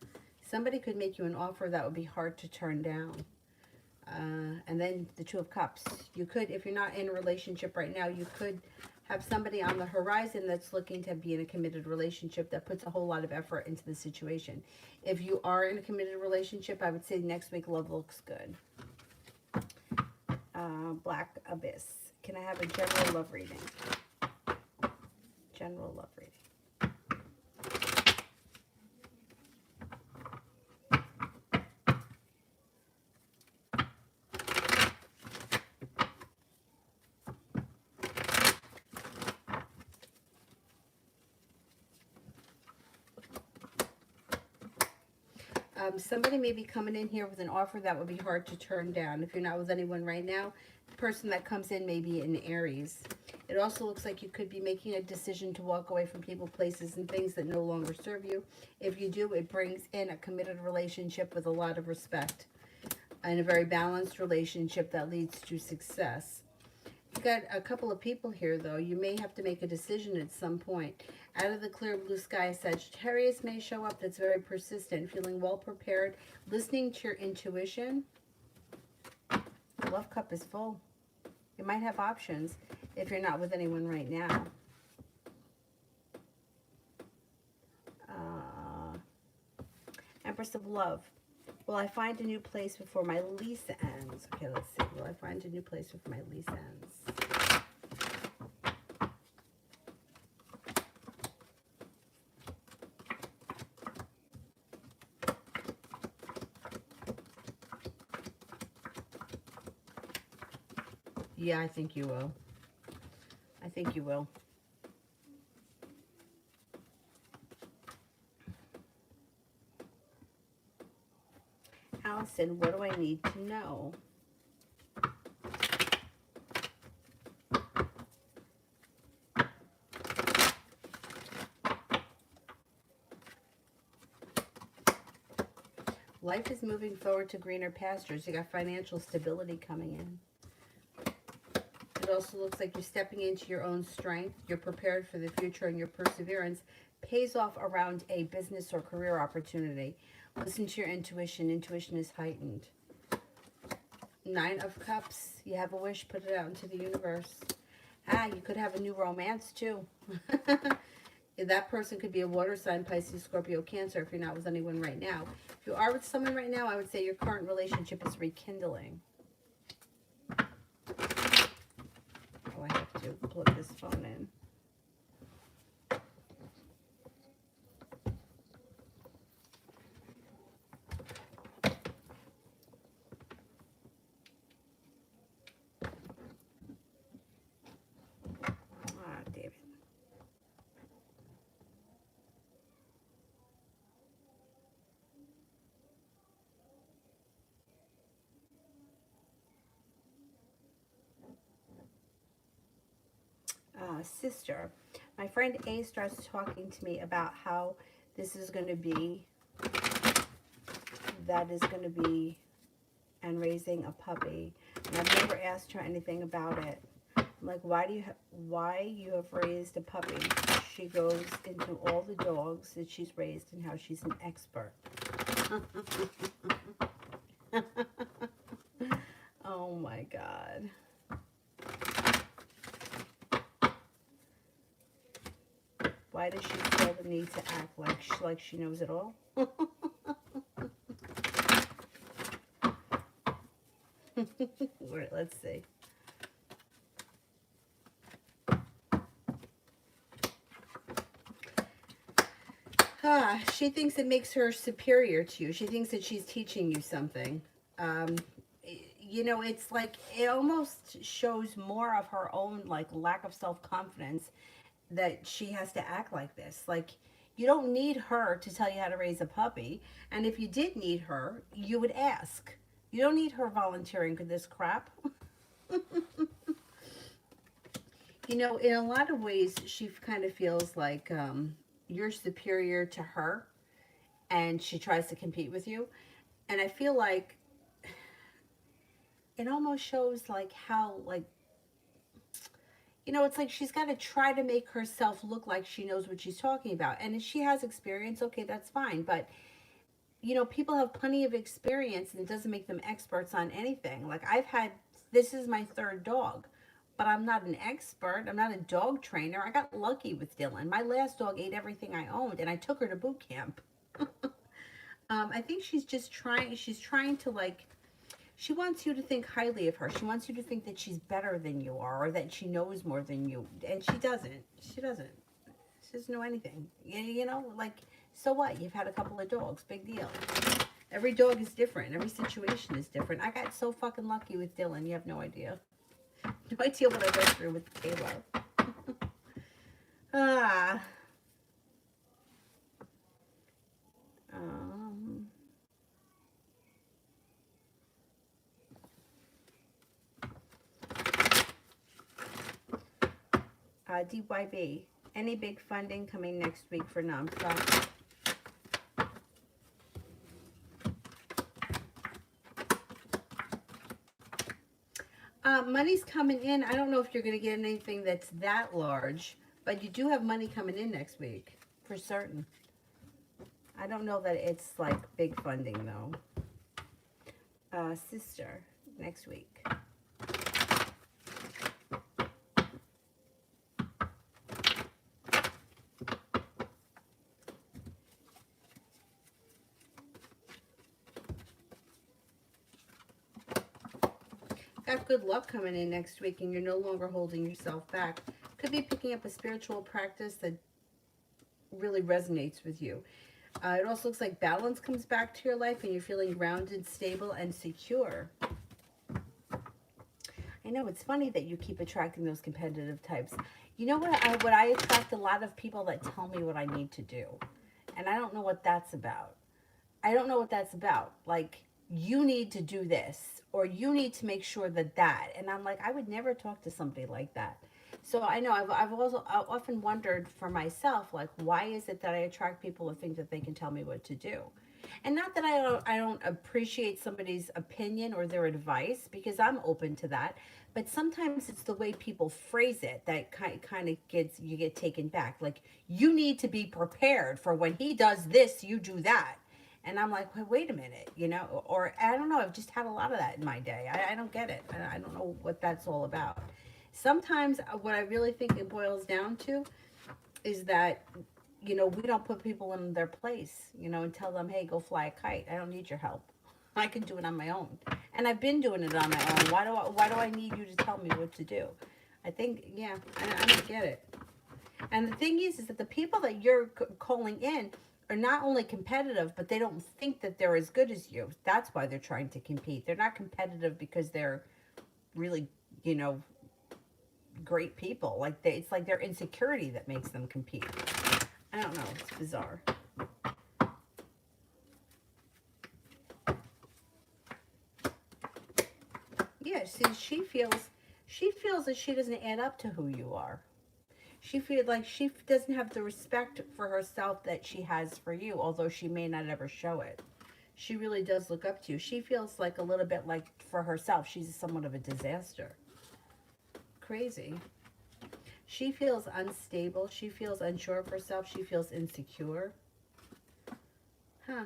Somebody could make you an offer that would be hard to turn down. And then the Two of Cups. You could, if you're not in a relationship right now, you could have somebody on the horizon that's looking to be in a committed relationship that puts a whole lot of effort into the situation. If you are in a committed relationship, I would say next week love looks good. Black Abyss. Can I have a general love reading? General love reading. Somebody may be coming in here with an offer that would be hard to turn down. If you're not with anyone right now, the person that comes in may be in Aries. It also looks like you could be making a decision to walk away from people, places, and things that no longer serve you. If you do, it brings in a committed relationship with a lot of respect and a very balanced relationship that leads to success. You've got a couple of people here, though. You may have to make a decision at some point. Out of the clear blue sky, Sagittarius may show up that's very persistent, feeling well prepared, listening to your intuition. The love cup is full. You might have options if you're not with anyone right now. Empress of Love. Will I find a new place before my lease ends? Okay, let's see. Will I find a new place before my lease ends? Yeah, I think you will. I think you will. Allison, what do I need to know? Life is moving forward to greener pastures. You got financial stability coming in. It also looks like you're stepping into your own strength. You're prepared for the future, and your perseverance pays off around a business or career opportunity. Listen to your intuition. Intuition is heightened. Nine of Cups. You have a wish, put it out into the universe. You could have a new romance too. That person could be a water sign, Pisces, Scorpio, Cancer, if you're not with anyone right now. If you are with someone right now, I would say your current relationship is rekindling. I have to plug this phone in. Sister. My friend A starts talking to me about how this is going to be, that is going to be, and raising a puppy. And I've never asked her anything about it. I'm like, why you have raised a puppy? She goes into all the dogs that she's raised and how she's an expert. Oh my God. Why does she feel the need to act like she knows it all? Let's see. She thinks it makes her superior to you. She thinks that she's teaching you something. You know, it's like, it almost shows more of her own, like, lack of self-confidence that she has to act like this. Like, you don't need her to tell you how to raise a puppy. And if you did need her, you would ask. You don't need her volunteering for this crap. You know, in a lot of ways, she kind of feels like you're superior to her, and she tries to compete with you. And I feel like it almost shows like how, like, you know, it's like she's got to try to make herself look like she knows what she's talking about. And if she has experience, okay, that's fine. But, you know, people have plenty of experience, and it doesn't make them experts on anything. Like, this is my third dog, but I'm not an expert. I'm not a dog trainer. I got lucky with Dylan. My last dog ate everything I owned, and I took her to boot camp. I think she's trying to, like, she wants you to think highly of her. She wants you to think that she's better than you are, or that she knows more than you. And she doesn't. She doesn't. She doesn't know anything. You know, like, so what? You've had a couple of dogs. Big deal. Every dog is different. Every situation is different. I got so fucking lucky with Dylan. You have no idea. No idea what I go through with Kayla. Ah. DYB, any big funding coming next week for nonprofit? Money's coming in. I don't know if you're going to get anything that's that large, but you do have money coming in next week, for certain. I don't know that it's like big funding, though. Sister, next week. Got good luck coming in next week, and you're no longer holding yourself back. Could be picking up a spiritual practice that really resonates with you. It also looks like balance comes back to your life, and you're feeling grounded, stable, and secure. I know, it's funny that you keep attracting those competitive types. You know what I attract? A lot of people that tell me what I need to do. And I don't know what that's about. I don't know what that's about. Like, you need to do this, or you need to make sure that. And I'm like, I would never talk to somebody like that. So I know I've often wondered for myself, like, why is it that I attract people who think that they can tell me what to do? And not that I don't appreciate somebody's opinion or their advice, because I'm open to that. But sometimes it's the way people phrase it that kind of you get taken back. Like, you need to be prepared for when he does this, you do that. And I'm like, wait a minute, you know, or I don't know. I've just had a lot of that in my day. I don't get it. I don't know what that's all about. Sometimes what I really think it boils down to is that, you know, we don't put people in their place, you know, and tell them, hey, go fly a kite. I don't need your help. I can do it on my own. And I've been doing it on my own. Why do I need you to tell me what to do? I think, yeah, I don't get it. And the thing is that the people that you're calling in are not only competitive, but they don't think that they're as good as you. That's why they're trying to compete. They're not competitive because they're really, you know, great people. Like, it's like their insecurity that makes them compete. I don't know. It's bizarre. Yeah, see, she feels that she doesn't add up to who you are. She feels like she doesn't have the respect for herself that she has for you, although she may not ever show it. She really does look up to you. She feels like a little bit like for herself, she's somewhat of a disaster. Crazy. She feels unstable. She feels unsure of herself. She feels insecure. Huh.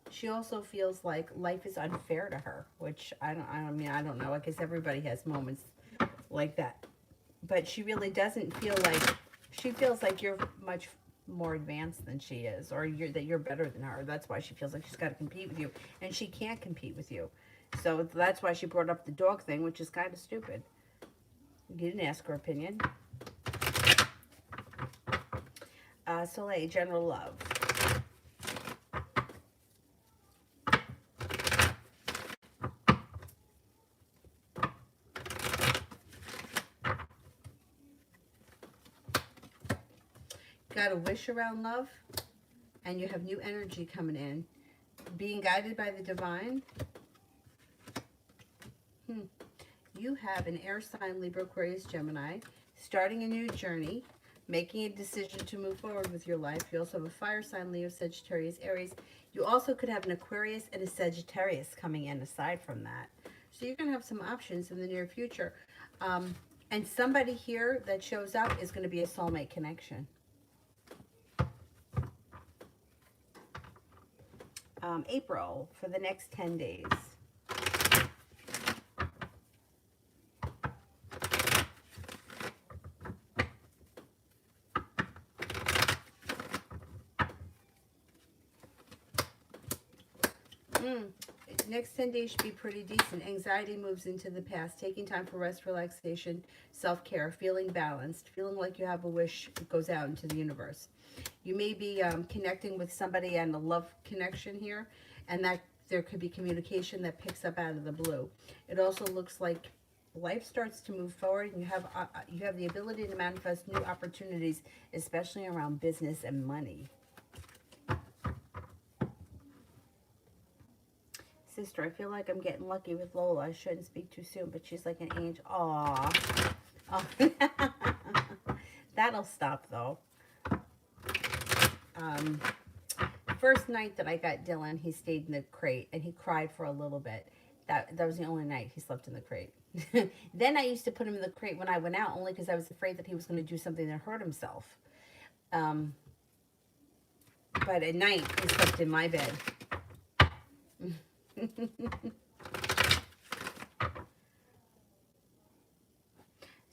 She also feels like life is unfair to her, which I mean, I don't know. I guess everybody has moments like that. But she really doesn't feel like, she feels like you're much more advanced than she is, or that you're better than her. That's why she feels like she's got to compete with you, and she can't compete with you. So that's why she brought up the dog thing, which is kind of stupid. You didn't ask her opinion. Soleil, general love. Got a wish around love, and you have new energy coming in. Being guided by the divine. You have an air sign, Libra, Aquarius, Gemini, starting a new journey, making a decision to move forward with your life. You also have a fire sign, Leo, Sagittarius, Aries. You also could have an Aquarius and a Sagittarius coming in aside from that. So you're going to have some options in the near future. And somebody here that shows up is going to be a soulmate connection. April, for the next 10 days. Next 10 days should be pretty decent. Anxiety moves into the past. Taking time for rest, relaxation, self-care, feeling balanced, feeling like you have a wish goes out into the universe. You may be connecting with somebody and a love connection here, and that there could be communication that picks up out of the blue. It also looks like life starts to move forward, and you have the ability to manifest new opportunities, especially around business and money. Sister, I feel like I'm getting lucky with Lola. I shouldn't speak too soon, but she's like an angel. Aww. Oh. That'll stop, though. First night that I got Dylan, he stayed in the crate, and he cried for a little bit. That was the only night he slept in the crate. Then I used to put him in the crate when I went out, only because I was afraid that he was going to do something that hurt himself. But at night, he slept in my bed.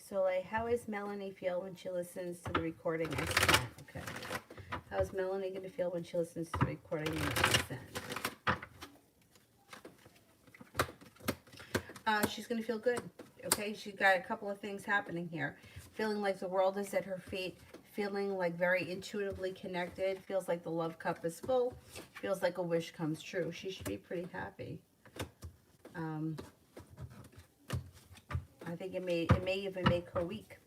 So, like, how does Melanie feel when she listens to the recording? I sent. Okay. How is Melanie going to feel when she listens to the recording I sent? She's going to feel good. Okay, she's got a couple of things happening here. Feeling like the world is at her feet. Feeling like very intuitively connected. Feels like the love cup is full. Feels like a wish comes true. She should be pretty happy. I think it may even make her week.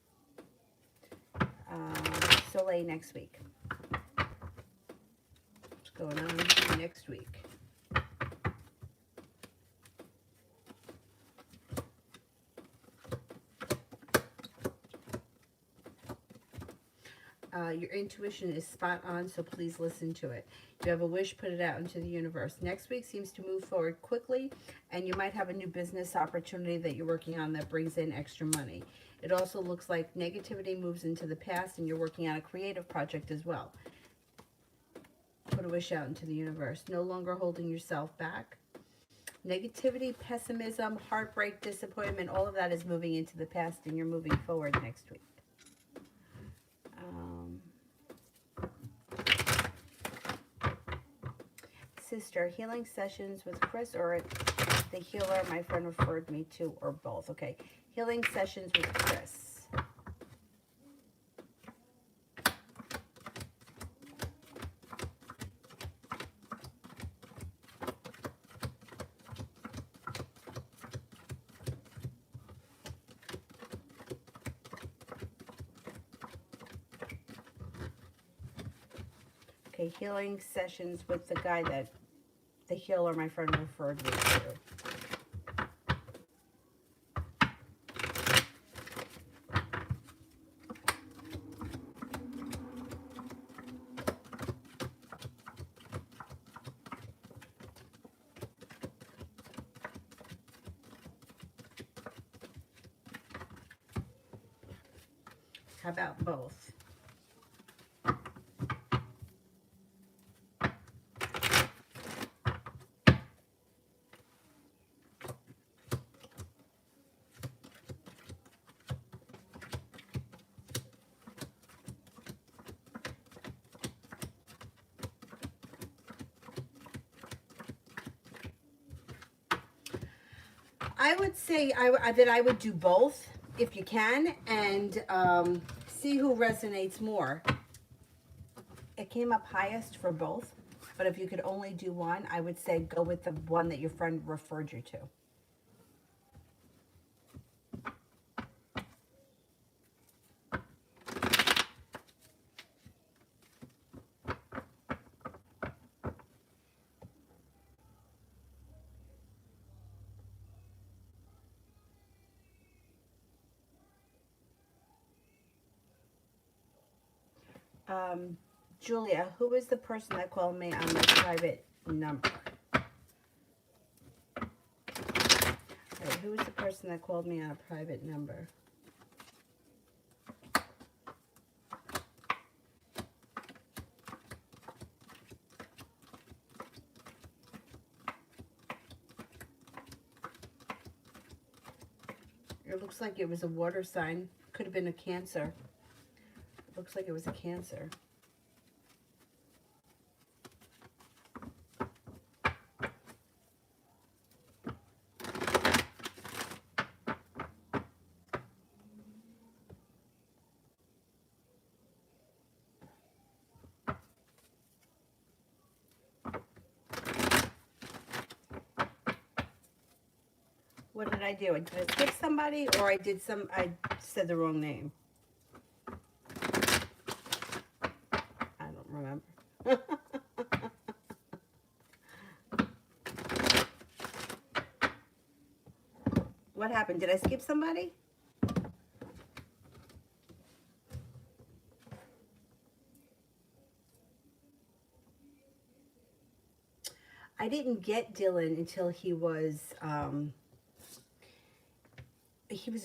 Soleil next week. What's going on next week? Your intuition is spot on, so please listen to it. If you have a wish, put it out into the universe. Next week seems to move forward quickly, and you might have a new business opportunity that you're working on that brings in extra money. It also looks like negativity moves into the past, and you're working on a creative project as well. Put a wish out into the universe. No longer holding yourself back. Negativity, pessimism, heartbreak, disappointment, all of that is moving into the past, and you're moving forward next week. Sister, healing sessions with Chris or the healer my friend referred me to, or both. Okay, healing sessions with Chris. Okay, healing sessions with the guy that the healer my friend referred me to. How about both? I would say that I would do both if you can, and see who resonates more. It came up highest for both, but if you could only do one, I would say go with the one that your friend referred you to. Julia, who is the person that called me on my private number? Right, who is the person that called me on a private number? It looks like it was a water sign. Could have been a Cancer. It looks like it was a Cancer. What did I do? Did I skip somebody, or I said the wrong name? I don't remember. What happened? Did I skip somebody? I didn't get Dylan until he was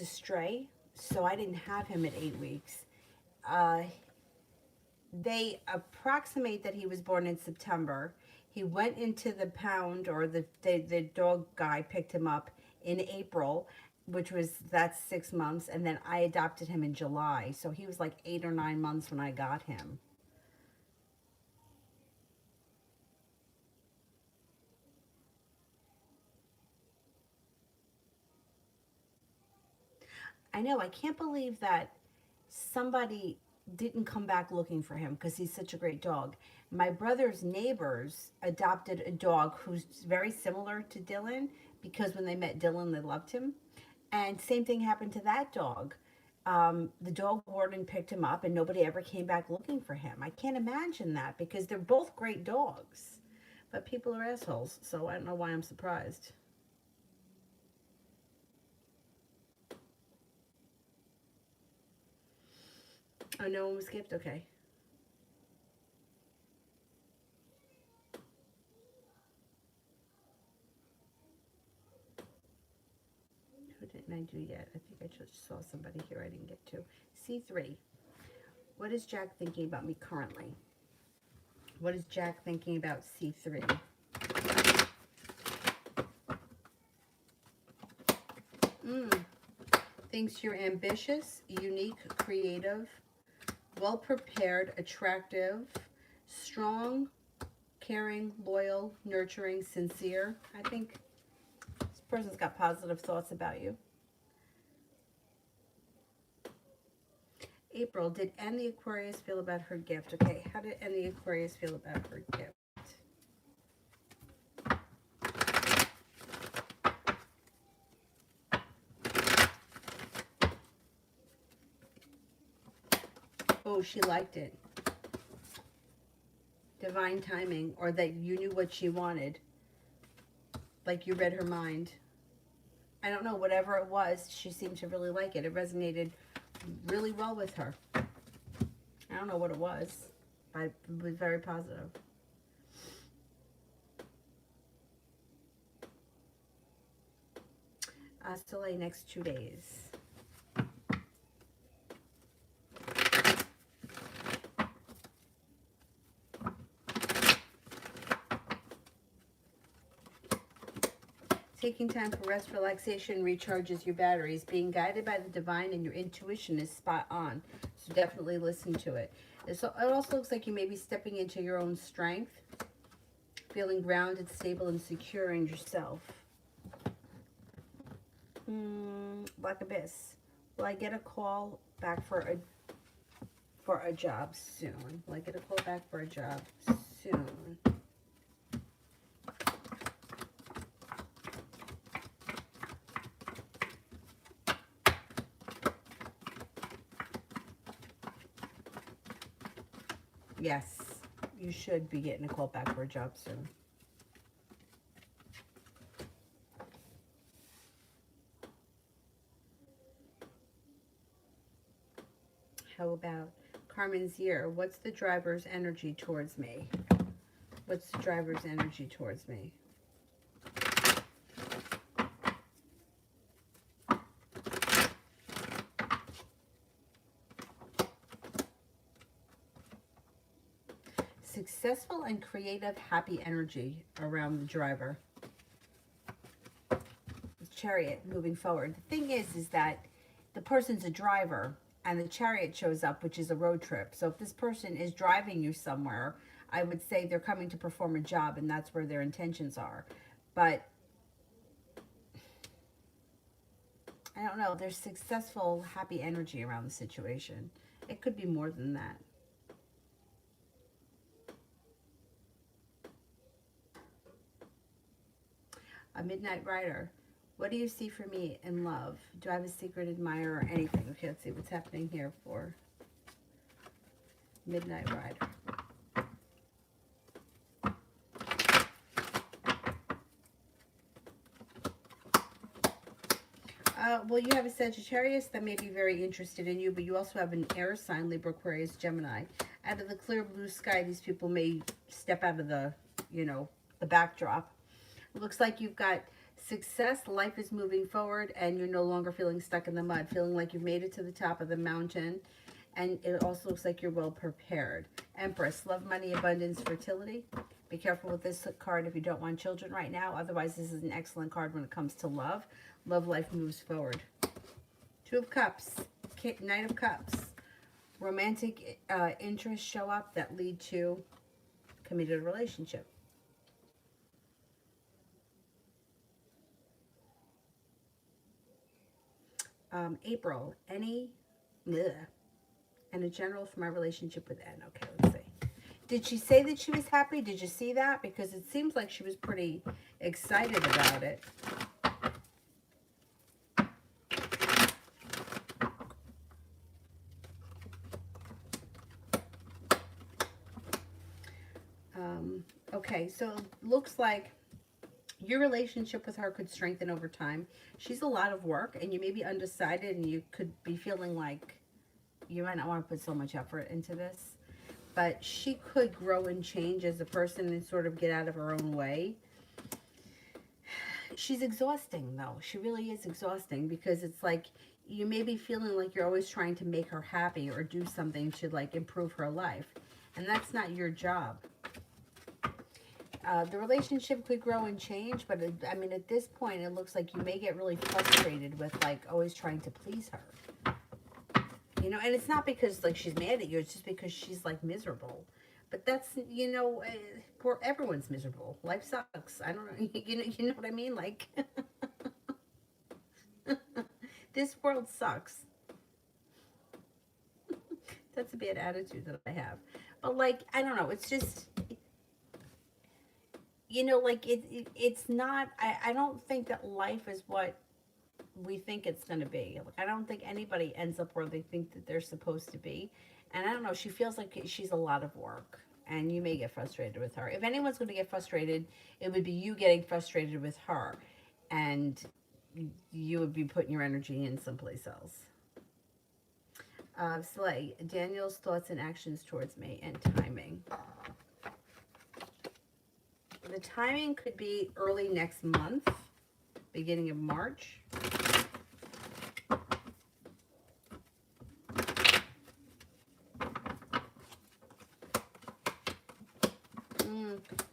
a stray, so I didn't have him at 8 weeks. They approximate that he was born in September. He went into the pound, or the dog guy picked him up in April, that's 6 months, and then I adopted him in July. So he was like 8 or 9 months when I got him. I know, I can't believe that somebody didn't come back looking for him because he's such a great dog. My brother's neighbors adopted a dog who's very similar to Dylan, because when they met Dylan, they loved him. And same thing happened to that dog. The dog warden picked him up and nobody ever came back looking for him. I can't imagine that, because they're both great dogs. But people are assholes, so I don't know why I'm surprised. Oh, no one was skipped? Okay. Who didn't I do yet? I think I just saw somebody here I didn't get to. C3. What is Jack thinking about me currently? What is Jack thinking about C3? Thinks you're ambitious, unique, creative, well-prepared, attractive, strong, caring, loyal, nurturing, sincere. I think this person's got positive thoughts about you. April, did Anne the Aquarius feel about her gift? Okay, how did Anne the Aquarius feel about her gift? Oh, she liked it. Divine timing, or that you knew what she wanted. Like you read her mind. I don't know, whatever it was, she seemed to really like it. It resonated really well with her. I don't know what it was, but it was very positive. Soleil, next 2 days. Taking time for rest, relaxation recharges your batteries. Being guided by the divine and your intuition is spot on. So definitely listen to it. It also looks like you may be stepping into your own strength, feeling grounded, stable, and secure in yourself. Black Abyss. Will I get a call back for a job soon? Will I get a call back for a job soon? Yes, you should be getting a call back for a job soon. How about Carmen's year? What's the driver's energy towards me? What's the driver's energy towards me? Successful and creative, happy energy around the driver. Chariot moving forward. The thing is that the person's a driver and the chariot shows up, which is a road trip. So if this person is driving you somewhere, I would say they're coming to perform a job and that's where their intentions are. But I don't know. There's successful, happy energy around the situation. It could be more than that. A Midnight Rider. What do you see for me in love? Do I have a secret admirer or anything? Okay, let's see what's happening here for Midnight Rider. Well, you have a Sagittarius that may be very interested in you, but you also have an air sign, Libra, Aquarius, Gemini. Out of the clear blue sky, these people may step out of the, the backdrop. It looks like you've got success, life is moving forward, and you're no longer feeling stuck in the mud, feeling like you've made it to the top of the mountain, and it also looks like you're well prepared. Empress, love, money, abundance, fertility. Be careful with this card if you don't want children right now. Otherwise, this is an excellent card when it comes to love. Love life moves forward. Two of Cups, Knight of Cups. Romantic interests show up that lead to committed relationship. April, and a general for my relationship with N. Okay, let's see. Did she say that she was happy? Did you see that? Because it seems like she was pretty excited about it. Okay, so it looks like your relationship with her could strengthen over time. She's a lot of work, and you may be undecided, and you could be feeling like you might not want to put so much effort into this. But she could grow and change as a person and sort of get out of her own way. She's exhausting, though. She really is exhausting because it's like you may be feeling like you're always trying to make her happy or do something to, like, improve her life. And that's not your job. The relationship could grow and change, but I mean, at this point, it looks like you may get really frustrated with, like, always trying to please her. And it's not because, like, she's mad at you. It's just because she's, like, miserable. But that's, everyone's miserable. Life sucks. I don't know. You know what I mean? Like, this world sucks. That's a bad attitude that I have. But, like, I don't know. It's just... like, it's not, I don't think that life is what we think it's going to be. Like, I don't think anybody ends up where they think that they're supposed to be. And I don't know, she feels like she's a lot of work. And you may get frustrated with her. If anyone's going to get frustrated, it would be you getting frustrated with her. And you would be putting your energy in someplace else. Slay, Daniel's thoughts and actions towards me and timing. The timing could be early next month, beginning of March.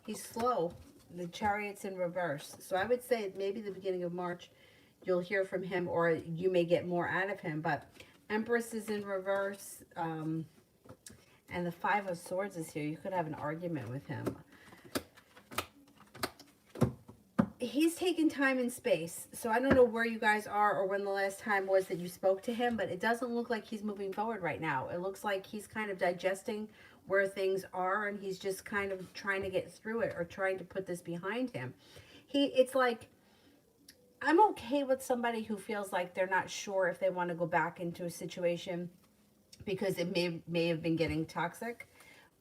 He's slow. The Chariot's in reverse. So I would say maybe the beginning of March, you'll hear from him, or you may get more out of him. But Empress is in reverse, and the Five of Swords is here. You could have an argument with him. He's taking time and space, so I don't know where you guys are or when the last time was that you spoke to him, but it doesn't look like he's moving forward right now. It looks like he's kind of digesting where things are, and he's just kind of trying to get through it or trying to put this behind him. It's like, I'm okay with somebody who feels like they're not sure if they want to go back into a situation because it may have been getting toxic.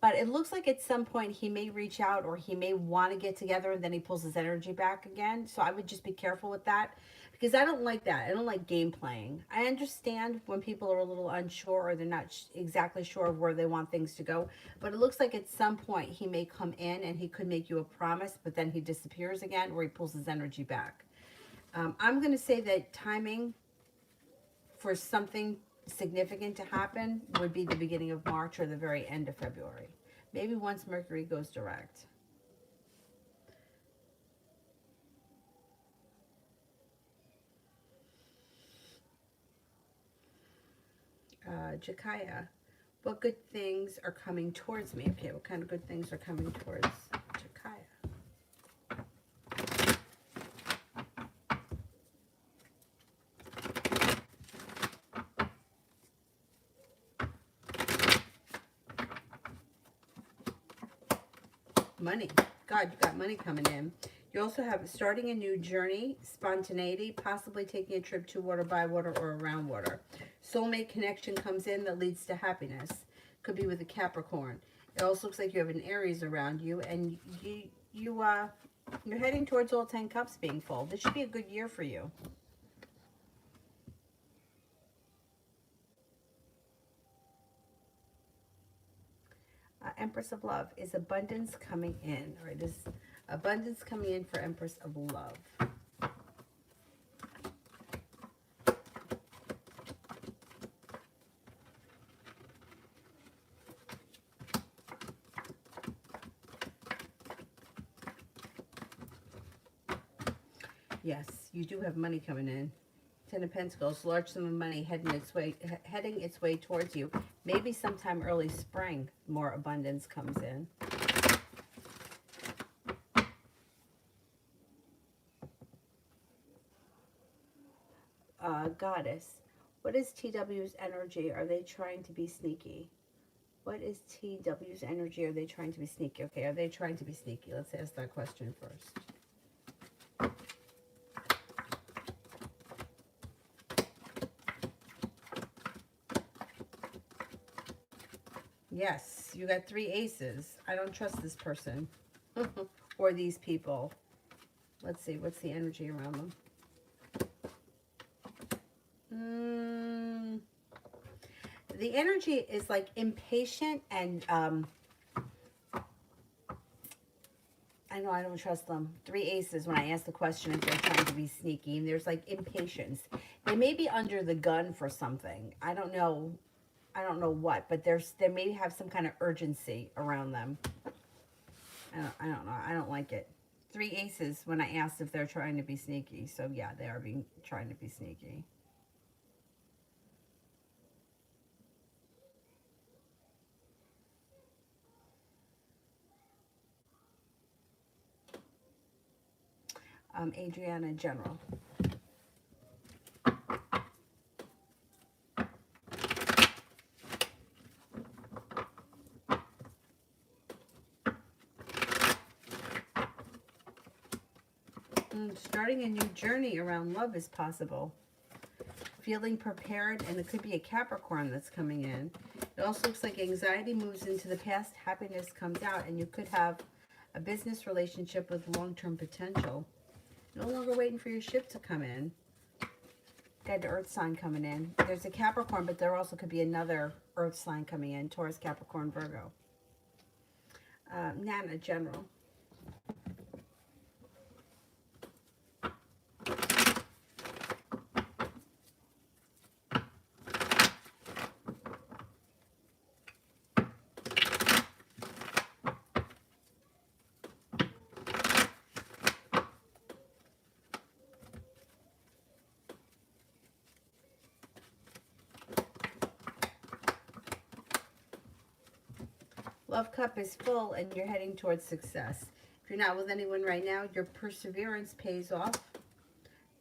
But it looks like at some point he may reach out, or he may want to get together, and then he pulls his energy back again. So I would just be careful with that, because I don't like that. I don't like game playing. I understand when people are a little unsure, or they're not exactly sure of where they want things to go. But it looks like at some point he may come in and he could make you a promise, but then he disappears again, or he pulls his energy back. I'm going to say that timing for something significant to happen would be the beginning of March or the very end of February. Maybe once Mercury goes direct. Jakaya, what good things are coming towards me? Okay, what kind of good things are coming towards Jakaya? Money. God, you got money coming in. You also have starting a new journey, spontaneity, possibly taking a trip to water, by water, or around water. Soulmate connection comes in that leads to happiness. Could be with a Capricorn. It also looks like you have an Aries around you, and you're heading towards all 10 cups being full. This should be a good year for you. Empress of Love. Is abundance coming in? All right, is abundance coming in for Empress of Love? Yes, you do have money coming in. Ten of Pentacles, large sum of money heading its way towards you. Maybe sometime early spring, more abundance comes in. Goddess, what is TW's energy? Are they trying to be sneaky? What is TW's energy? Are they trying to be sneaky? Okay, are they trying to be sneaky? Let's ask that question first. Yes, you got 3 aces. I don't trust this person or these people. Let's see, what's the energy around them? The energy is like impatient, and I know I don't trust them. 3 aces when I ask the question if they're trying to be sneaky. And there's like impatience. They may be under the gun for something. I don't know what, but they may have some kind of urgency around them. I don't know. I don't like it. 3 aces when I asked if they're trying to be sneaky. So yeah, they are trying to be sneaky. Adriana, General. Starting a new journey around love is possible. Feeling prepared, and it could be a Capricorn that's coming in. It also looks like anxiety moves into the past, happiness comes out, and you could have a business relationship with long-term potential. No longer waiting for your ship to come in. Got the Earth sign coming in. There's a Capricorn, but there also could be another Earth sign coming in. Taurus, Capricorn, Virgo. Nana, General. love cup is full and you're heading towards success. If you're not with anyone right now, your perseverance pays off.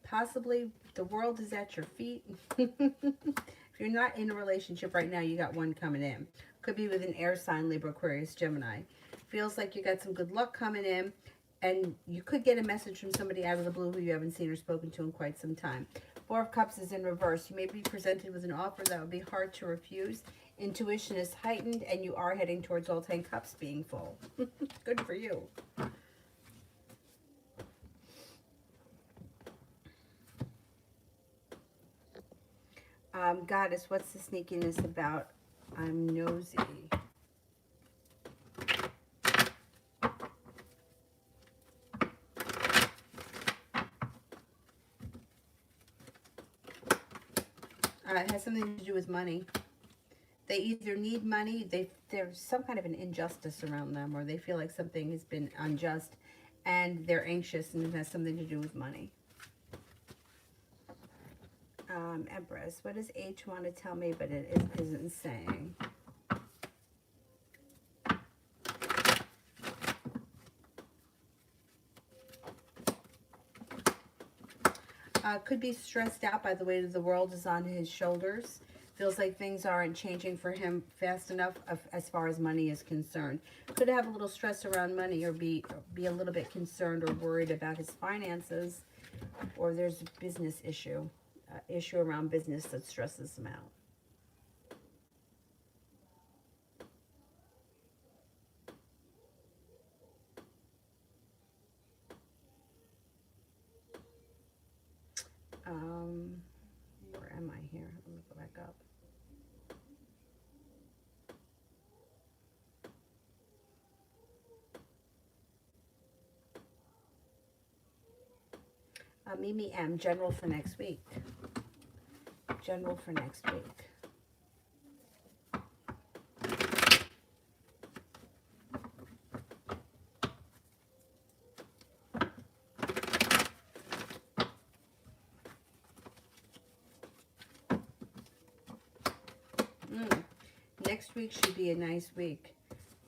Possibly the world is at your feet. If you're not in a relationship right now, you got one coming in. Could be with an air sign, Libra, Aquarius, Gemini. Feels like you got some good luck coming in, and you could get a message from somebody out of the blue who you haven't seen or spoken to in quite some time. Four of Cups is in reverse. You may be presented with an offer that would be hard to refuse. Intuition is heightened, and you are heading towards all 10 cups being full. Good for you. Goddess, what's the sneakiness about? I'm nosy. It has something to do with money. They either need money, there's some kind of an injustice around them, or they feel like something has been unjust, and they're anxious, and it has something to do with money. Empress, what does H want to tell me, but it isn't saying? Could be stressed out by the weight of the world is on his shoulders. Feels like things aren't changing for him fast enough as far as money is concerned. Could have a little stress around money, or be a little bit concerned or worried about his finances, or there's a business issue around business that stresses him out. Where am I here? Let me go back up. Mimi M, general for next week. General for next week. Next week should be a nice week.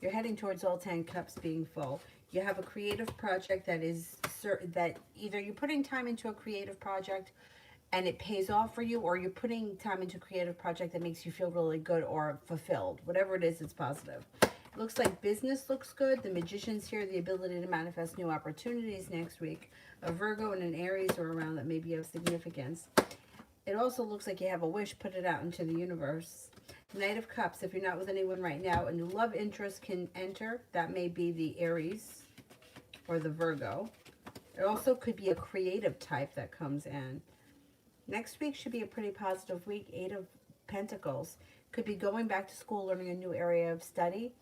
You're heading towards all 10 cups being full. You have a creative project that is certain that either you're putting time into a creative project and it pays off for you, or you're putting time into a creative project that makes you feel really good or fulfilled. Whatever it is, it's positive. It looks like business looks good. The Magician's here, the ability to manifest new opportunities next week. A Virgo and an Aries are around that may be of significance. It also looks like you have a wish, put it out into the universe. Knight of Cups, if you're not with anyone right now, a new love interest can enter. That may be the Aries or the Virgo. It also could be a creative type that comes in. Next week should be a pretty positive week. 8 of Pentacles. Could be going back to school, learning a new area of study,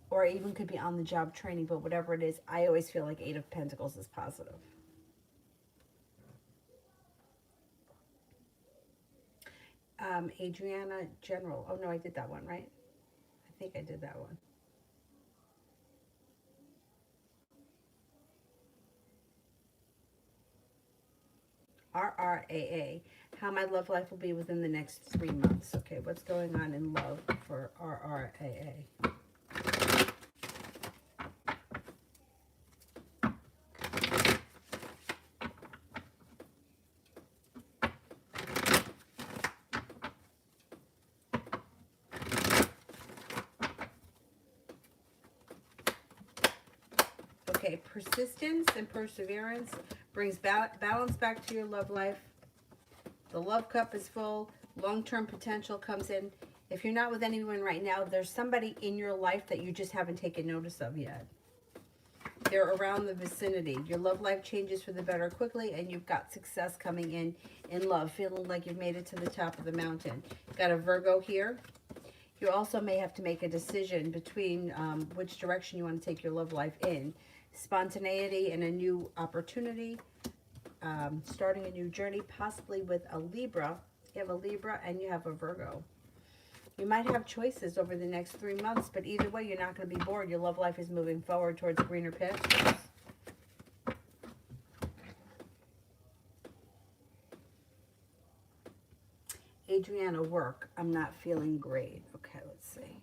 or even could be on the job training, but whatever it is, I always feel like 8 of Pentacles is positive. Adriana, general. Oh, no, I did that one, right? I think I did that one. RRAA. How my love life will be within the next 3 months. Okay, what's going on in love for RRAA? Okay, persistence and perseverance brings balance back to your love life. The love cup is full. Long-term potential comes in. If you're not with anyone right now, there's somebody in your life that you just haven't taken notice of yet. They're around the vicinity. Your love life changes for the better quickly, and you've got success coming in love, feeling like you've made it to the top of the mountain. Got a Virgo here. You also may have to make a decision between which direction you want to take your love life in. Spontaneity and a new opportunity. Starting a new journey, possibly with a Libra. You have a Libra and you have a Virgo. You might have choices over the next 3 months, but either way, you're not going to be bored. Your love life is moving forward towards greener pastures. Adriana, work. I'm not feeling great. Okay, let's see.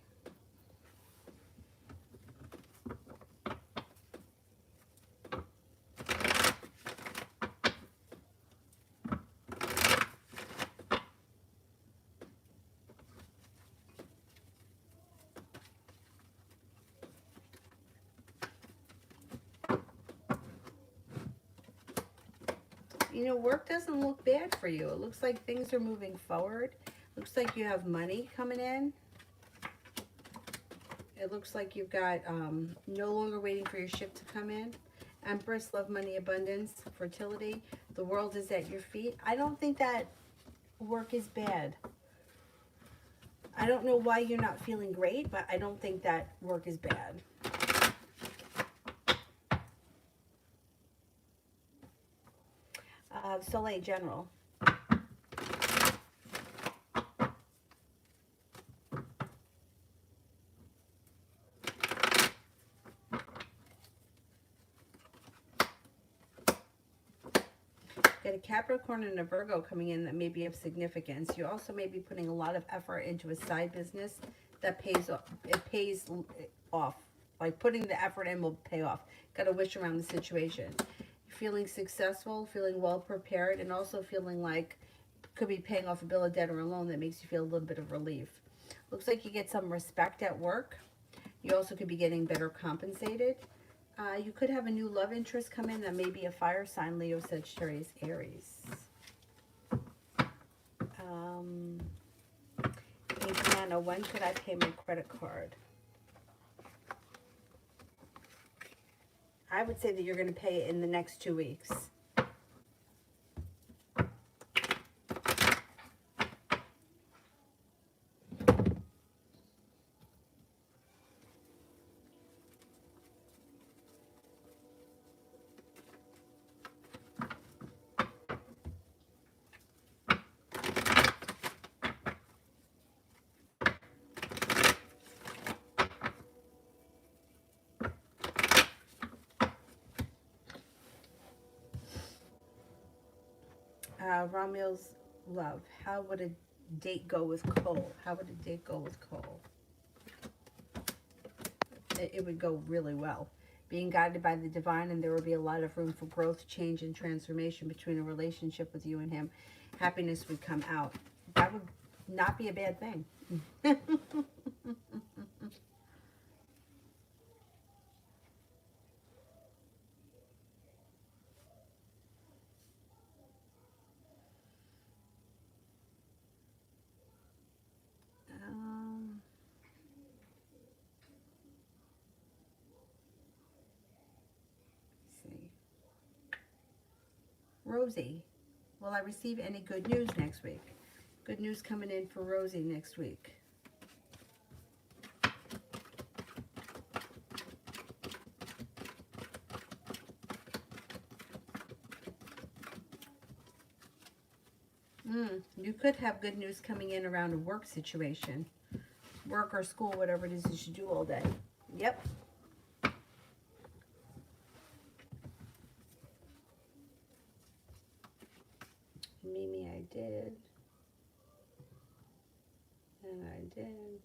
You know, work doesn't look bad for you. It looks like things are moving forward. Looks like you have money coming in. It looks like you've got no longer waiting for your ship to come in. Empress, love, money, abundance, fertility. The world is at your feet. I don't think that work is bad. I don't know why you're not feeling great, but I don't think that work is bad. Soleil General. Got a Capricorn and a Virgo coming in that may be of significance. You also may be putting a lot of effort into a side business that pays off. It pays off. Like putting the effort in will pay off. Got a wish around the situation. You're feeling successful, feeling well prepared, and also feeling like could be paying off a bill of debt or a loan that makes you feel a little bit of relief. Looks like you get some respect at work. You also could be getting better compensated. You could have a new love interest come in that may be a fire sign, Leo, Sagittarius, Aries. Hey, Diana, when could I pay my credit card? I would say that you're going to pay it in the next 2 weeks. Romeo's love. How would a date go with Cole? How would a date go with Cole? It would go really well. Being guided by the divine, and there will be a lot of room for growth, change, and transformation between a relationship with you and him. Happiness would come out. That would not be a bad thing. See. Rosie, will I receive any good news next week? Good news coming in for Rosie next week. You could have good news coming in around a work situation. Work or school, whatever it is you should do all day. Yep. Mimi, I did. And I did.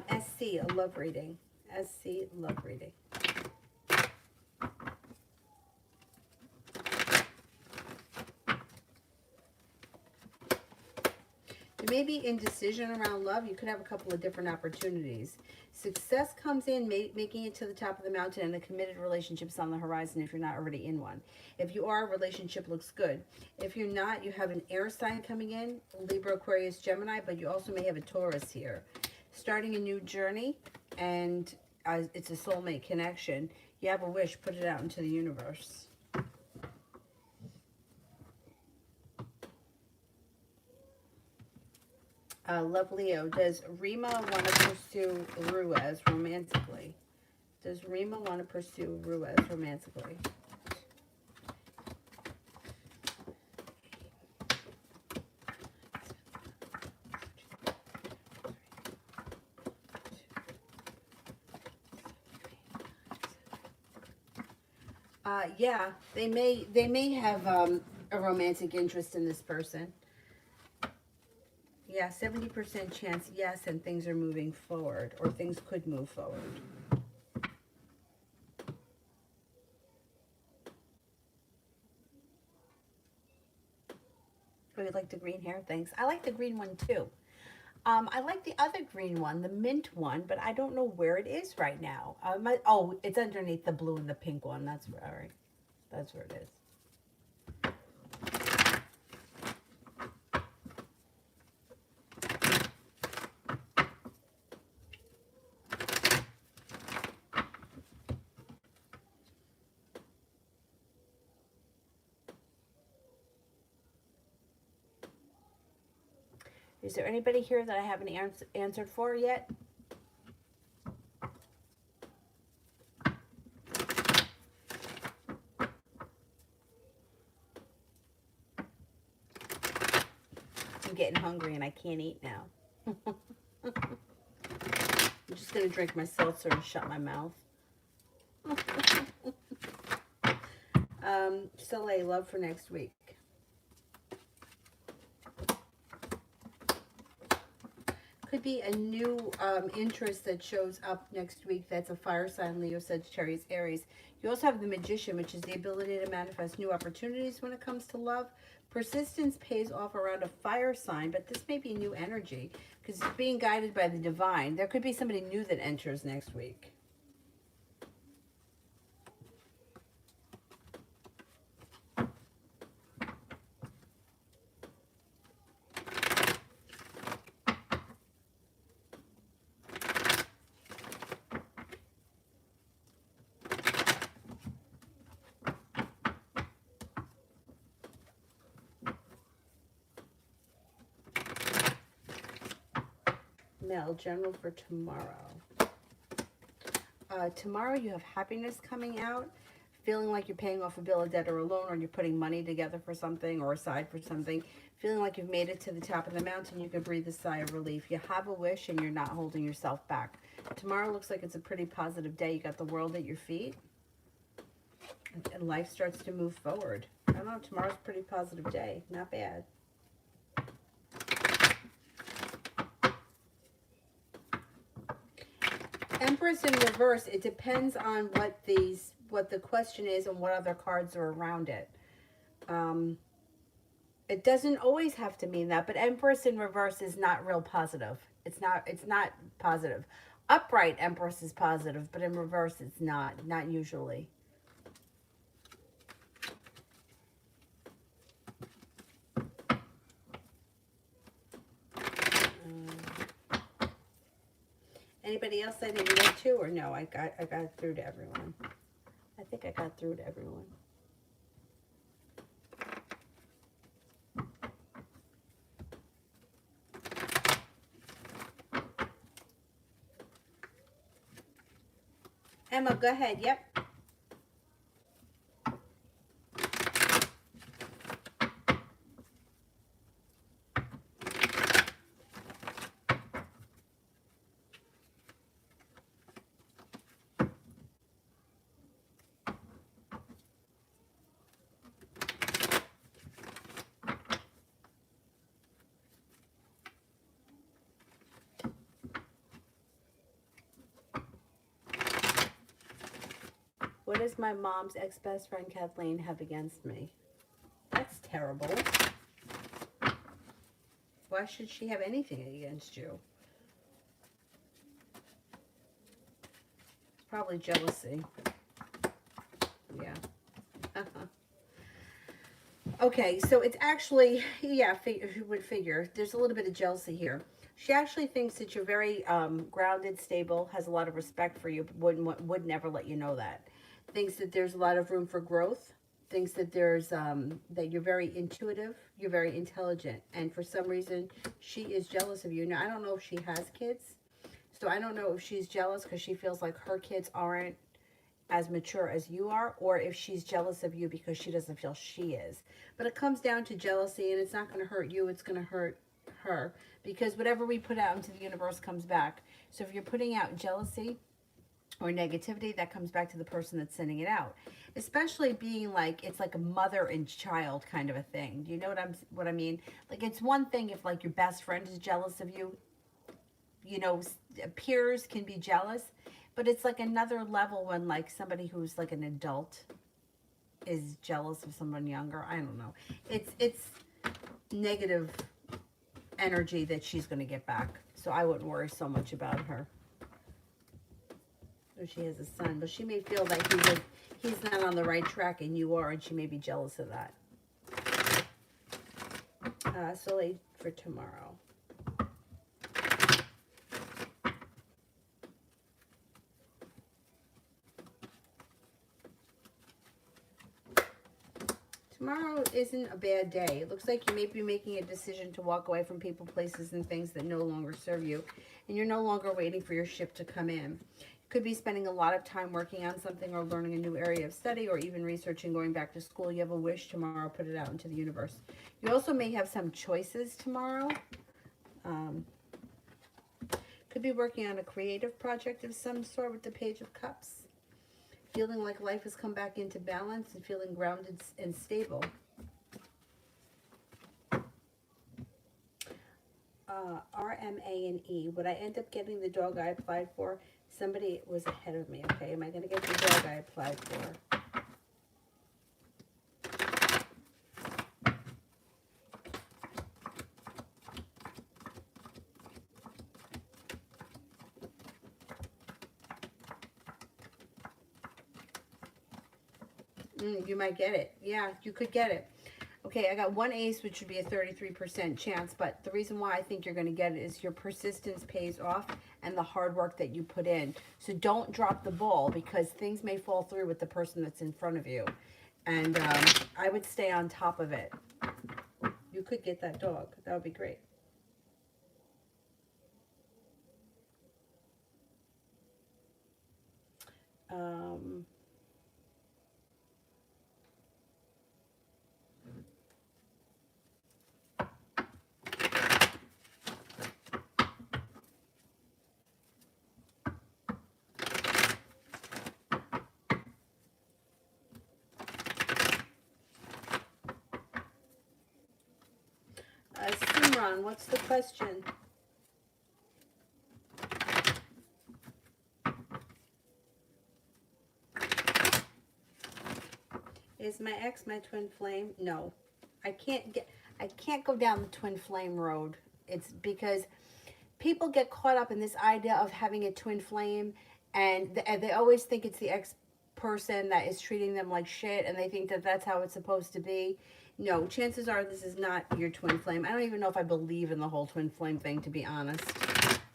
SC, a love reading. SC, love reading. There may be indecision around love. You could have a couple of different opportunities. Success comes in making it to the top of the mountain, and a committed relationship's on the horizon if you're not already in one. If you are, relationship looks good. If you're not, you have an air sign coming in, Libra, Aquarius, Gemini, but you also may have a Taurus here. Starting a new journey, and it's a soulmate connection. You have a wish, put it out into the universe. Love, Leo, does Rima want to pursue Ruiz romantically? Does Rima want to pursue Ruiz romantically? Yeah, they may have a romantic interest in this person. Yeah, 70% chance, yes, and things are moving forward, or things could move forward. Oh, you like the green hair? Thanks. I like the green one too. I like the other green one, the mint one, but I don't know where it is right now. Oh, it's underneath the blue and the pink one. That's all right. That's where it is. Is there anybody here that I haven't answered for yet? I'm getting hungry and I can't eat now. I'm just going to drink my seltzer and shut my mouth. Soleil, love for next week. Could be a new interest that shows up next week. That's a fire sign, Leo, Sagittarius, Aries. You also have the Magician, which is the ability to manifest new opportunities when it comes to love. Persistence pays off around a fire sign, but this may be a new energy because it's being guided by the divine. There could be somebody new that enters next week. Mel, general for tomorrow. Tomorrow you have happiness coming out, feeling like you're paying off a bill of debt or a loan, or you're putting money together for something or aside for something, feeling like you've made it to the top of the mountain. You can breathe a sigh of relief. You have a wish and you're not holding yourself back. Tomorrow looks like it's a pretty positive day. You got the world at your feet and life starts to move forward. I don't know, tomorrow's a pretty positive day. Not bad. Empress in reverse, it depends on what the question is and what other cards are around it. It doesn't always have to mean that, but Empress in reverse is not real positive. It's not positive. Upright Empress is positive, but in reverse it's not usually. Anybody else I didn't get to, or no? I got through to everyone. I think I got through to everyone. Emma, go ahead. Yep. What does my mom's ex-best friend Kathleen have against me? That's terrible. Why should she have anything against you? It's probably jealousy. Yeah. Okay, so it's actually, yeah, you would figure. There's a little bit of jealousy here. She actually thinks that you're very grounded, stable, has a lot of respect for you, but would never let you know that. Thinks that there's a lot of room for growth. Thinks that there's that you're very intuitive, you're very intelligent, and for some reason she is jealous of you. Now I don't know if she has kids, so I don't know if she's jealous because she feels like her kids aren't as mature as you are, or if she's jealous of you because she doesn't feel she is. But it comes down to jealousy, and it's not going to hurt you, it's going to hurt her, because whatever we put out into the universe comes back. So if you're putting out jealousy or negativity, that comes back to the person that's sending it out. Especially being like, it's like a mother and child kind of a thing. Do you know what I mean? Like, it's one thing if like your best friend is jealous of you, you know, peers can be jealous, but it's like another level when like somebody who's like an adult is jealous of someone younger. I don't know. It's negative energy that she's going to get back. So I wouldn't worry so much about her. So she has a son, but she may feel like he's not on the right track and you are, and she may be jealous of that. Soleil for tomorrow. Tomorrow isn't a bad day. It looks like you may be making a decision to walk away from people, places, and things that no longer serve you. And you're no longer waiting for your ship to come in. You could be spending a lot of time working on something or learning a new area of study or even researching going back to school. You have a wish tomorrow. Put it out into the universe. You also may have some choices tomorrow. Could be working on a creative project of some sort with the Page of Cups. Feeling like life has come back into balance and feeling grounded and stable. RMA and E. Would I end up getting the dog I applied for? Somebody was ahead of me, okay? Am I going to get the dog I applied for? You might get it. Yeah, you could get it. Okay, I got one ace, which would be a 33% chance, but the reason why I think you're going to get it is your persistence pays off and the hard work that you put in. So don't drop the ball, because things may fall through with the person that's in front of you. And I would stay on top of it. You could get that dog. That would be great. Simran, what's the question? Is my ex my twin flame? No. I can't go down the twin flame road. It's because people get caught up in this idea of having a twin flame, and they always think it's the ex person that is treating them like shit, and they think that that's how it's supposed to be. No, chances are this is not your twin flame. I don't even know if I believe in the whole twin flame thing, to be honest.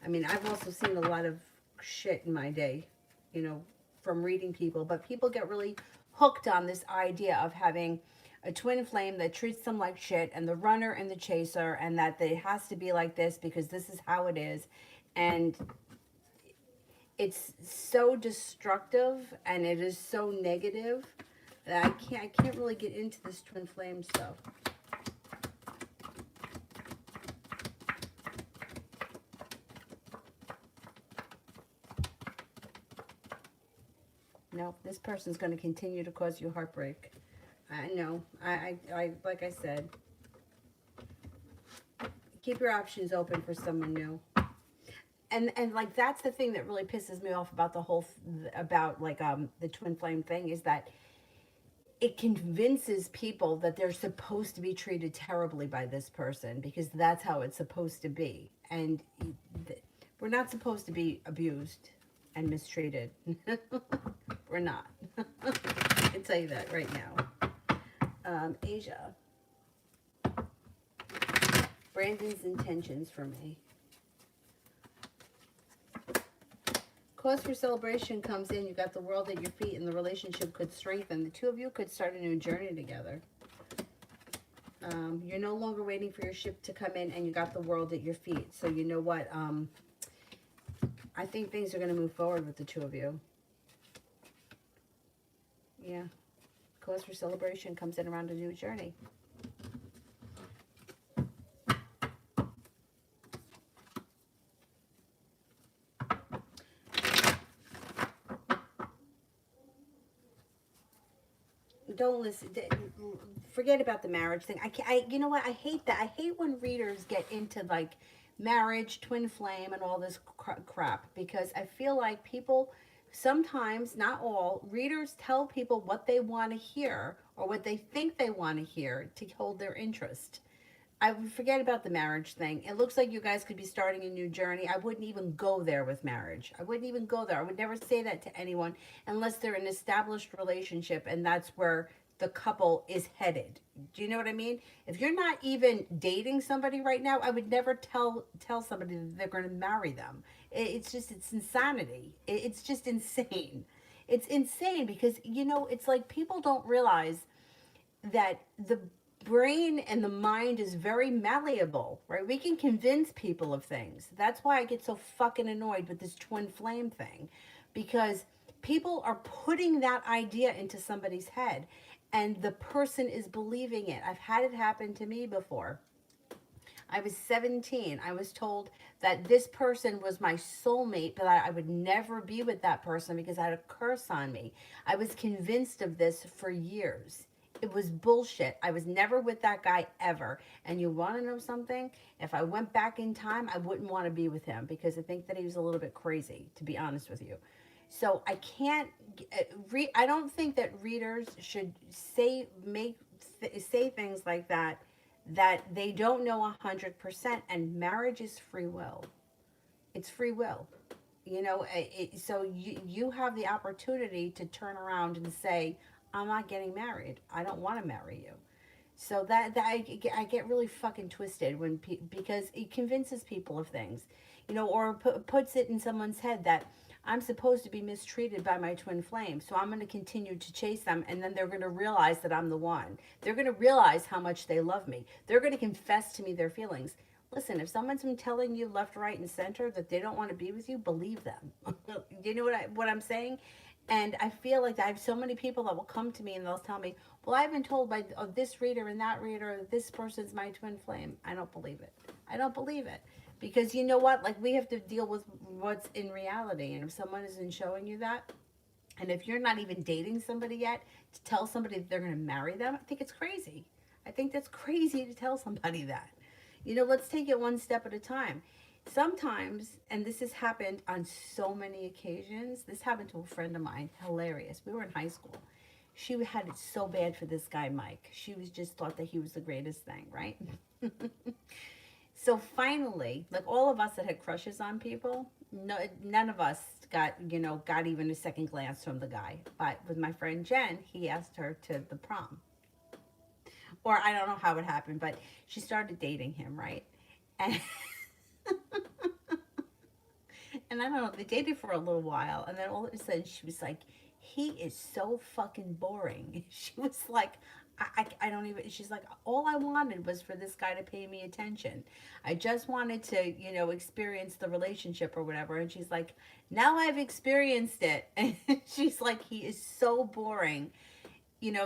I mean, I've also seen a lot of shit in my day, you know, from reading people, but people get really hooked on this idea of having a twin flame that treats them like shit, and the runner and the chaser, and that it has to be like this because this is how it is. And it's so destructive and it is so negative that I can't really get into this twin flame stuff. No, this person's going to continue to cause you heartbreak. I know. I like I said, keep your options open for someone new. And like, that's the thing that really pisses me off about the whole about like the twin flame thing, is that it convinces people that they're supposed to be treated terribly by this person because that's how it's supposed to be. And we're not supposed to be abused and mistreated. We're not. I can tell you that right now. Asia. Brandon's intentions for me. Cause for celebration comes in. You got the world at your feet, and the relationship could strengthen. The two of you could start a new journey together. You're no longer waiting for your ship to come in, and you got the world at your feet. So you know what? I think things are going to move forward with the two of you. Yeah. Cause for celebration comes in around a new journey. Don't listen. Forget about the marriage thing. You know what? I hate that. I hate when readers get into like marriage, twin flame, and all this crap, because I feel like people sometimes, not all, readers tell people what they want to hear or what they think they want to hear to hold their interest. I would forget about the marriage thing. It looks like you guys could be starting a new journey. I wouldn't even go there with marriage. I wouldn't even go there. I would never say that to anyone unless they're in an established relationship and that's where the couple is headed. Do you know what I mean? If you're not even dating somebody right now, I would never tell somebody that they're going to marry them. It's just it's insanity. It's just insane. It's insane because it's like people don't realize that the brain and the mind is very malleable, right? We can convince people of things. That's why I get so fucking annoyed with this twin flame thing, because people are putting that idea into somebody's head and the person is believing it. I've had it happen to me before. I was 17. I was told that this person was my soulmate, but I would never be with that person because I had a curse on me. I was convinced of this for years. It was bullshit. I was never with that guy ever. And you want to know something? If I went back in time, I wouldn't want to be with him because I think that he was a little bit crazy, to be honest with you. So I can't I don't think that readers should say things like that they don't know 100%, and marriage is free will. It's free will. So you have the opportunity to turn around and say, I'm not getting married. I don't want to marry you. So that I get really fucking twisted because it convinces people of things, or puts it in someone's head that I'm supposed to be mistreated by my twin flame, so I'm going to continue to chase them, and then they're going to realize that I'm the one. They're going to realize how much they love me. They're going to confess to me their feelings. Listen, if someone's been telling you left, right, and center that they don't want to be with you, believe them. You know what I'm saying? And I feel like I have so many people that will come to me and they'll tell me, well, I've been told by this reader and that reader that this person's my twin flame. I don't believe it. I don't believe it. Because you know what? Like, we have to deal with what's in reality. And if someone isn't showing you that, and if you're not even dating somebody yet, to tell somebody that they're going to marry them, I think it's crazy. I think that's crazy to tell somebody that. Let's take it one step at a time. Sometimes, and this has happened on so many occasions, this happened to a friend of mine, hilarious. We were in high school. She had it so bad for this guy, Mike. She was just thought that he was the greatest thing, right? So finally, like all of us that had crushes on people, none of us got even a second glance from the guy. But with my friend Jen, he asked her to the prom. Or I don't know how it happened, but she started dating him, right? And and I don't know, they dated for a little while, and then all of a sudden she was like, he is so fucking boring. She was like, I don't even, she's like, all I wanted was for this guy to pay me attention. I just wanted to, experience the relationship or whatever. And she's like, now I've experienced it. And she's like, he is so boring.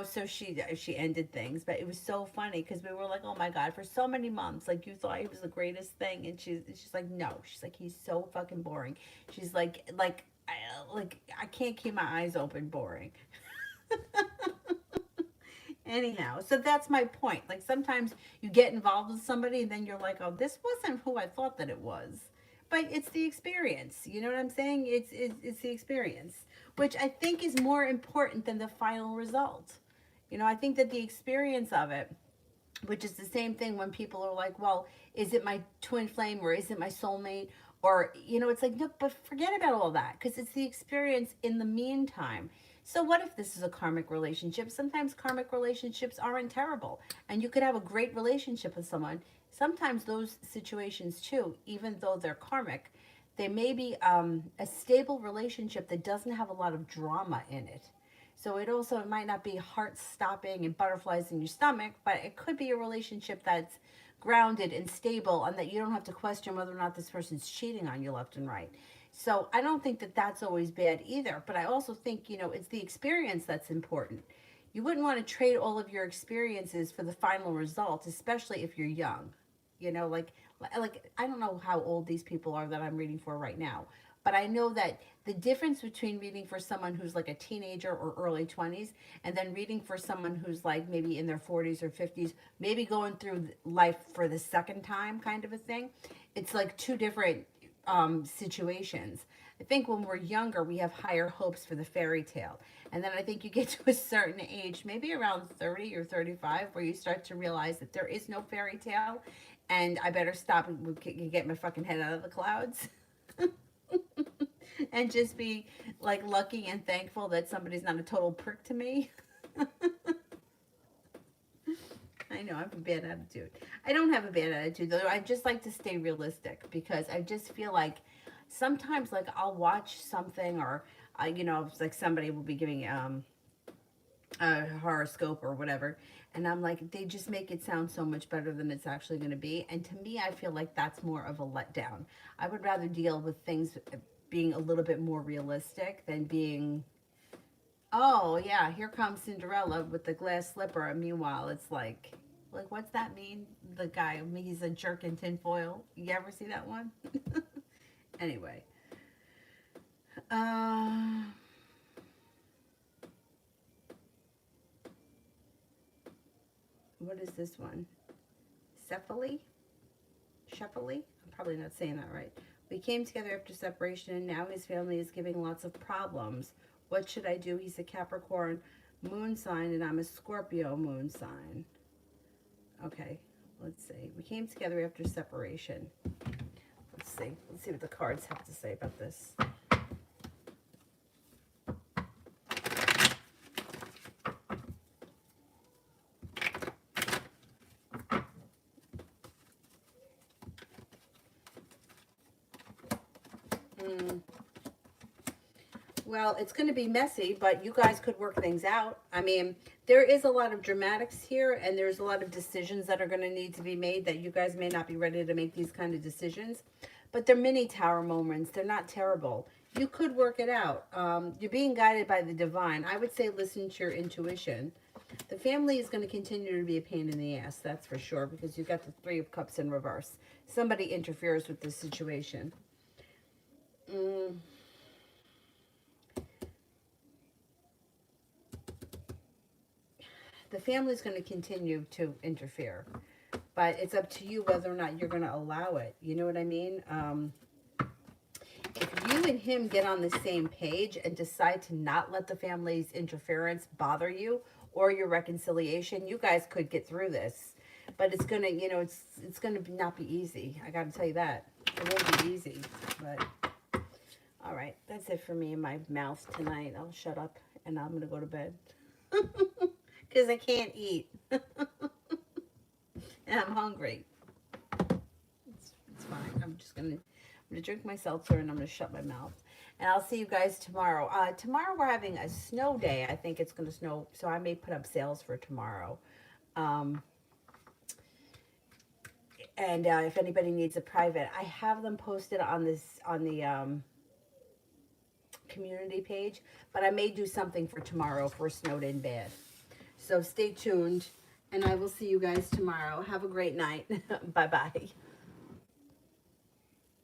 So she ended things, but it was so funny because we were like, oh my God, for so many months, like you thought he was the greatest thing, and she's like, no, she's like, he's so fucking boring. She's like I can't keep my eyes open, boring. Anyhow, so that's my point. Like sometimes you get involved with somebody and then you're like, oh, this wasn't who I thought that it was. But it's the experience. You know what I'm saying? It's the experience, which I think is more important than the final result. I think that the experience of it, which is the same thing when people are like, well, is it my twin flame or is it my soulmate? Or, it's like, no, but forget about all that because it's the experience in the meantime. So what if this is a karmic relationship? Sometimes karmic relationships aren't terrible, and you could have a great relationship with someone. Sometimes those situations too, even though they're karmic, they may be a stable relationship that doesn't have a lot of drama in it. So it might not be heart stopping and butterflies in your stomach, but it could be a relationship that's grounded and stable and that you don't have to question whether or not this person's cheating on you left and right. So I don't think that that's always bad either. But I also think, it's the experience that's important. You wouldn't want to trade all of your experiences for the final result, especially if you're young. Like I don't know how old these people are that I'm reading for right now. But I know that the difference between reading for someone who's like a teenager or early 20s and then reading for someone who's like maybe in their 40s or 50s, maybe going through life for the second time kind of a thing, it's like two different situations. I think when we're younger, we have higher hopes for the fairy tale. And then I think you get to a certain age, maybe around 30 or 35, where you start to realize that there is no fairy tale and I better stop and get my fucking head out of the clouds. And just be like lucky and thankful that somebody's not a total prick to me. I know I have a bad attitude. I don't have a bad attitude though. I just like to stay realistic because I just feel like sometimes like I'll watch something or you know, it's like somebody will be giving a horoscope or whatever, and I'm like, they just make it sound so much better than it's actually going to be. And to me, I feel like that's more of a letdown. I would rather deal with things being a little bit more realistic than being, oh yeah, here comes Cinderella with the glass slipper, and meanwhile it's like what's that mean? The guy, he's a jerk in tinfoil. You ever see that one? Anyway, uh, what is this one? Cephaly? Shepherly? I'm probably not saying that right. We came together after separation and now his family is giving lots of problems. What should I do? He's a Capricorn moon sign and I'm a Scorpio moon sign. Okay, let's see. We came together after separation. Let's see. Let's see what the cards have to say about this. Well, it's going to be messy, but you guys could work things out. I mean, there is a lot of dramatics here, and there's a lot of decisions that are going to need to be made that you guys may not be ready to make these kind of decisions. But they're mini tower moments. They're not terrible. You could work it out. You're being guided by the divine. I would say listen to your intuition. The family is going to continue to be a pain in the ass, that's for sure, because you've got the Three of Cups in reverse. Somebody interferes with the situation. The family is going to continue to interfere, but it's up to you whether or not you're going to allow it. You know what I mean? If you and him get on the same page and decide to not let the family's interference bother you or your reconciliation, you guys could get through this. But it's going to, you know, it's going to not be easy. I got to tell you that. It won't be easy, but all right. That's it for me and my mouth tonight. I'll shut up and I'm going to go to bed. Because I can't eat. And I'm hungry. It's fine. I'm gonna drink my seltzer and I'm gonna shut my mouth. And I'll see you guys tomorrow. Tomorrow we're having a snow day. I think it's gonna snow, so I may put up sales for tomorrow. And if anybody needs a private, I have them posted on the community page, but I may do something for tomorrow if we're snowed in bad. So stay tuned, and I will see you guys tomorrow. Have a great night. Bye-bye.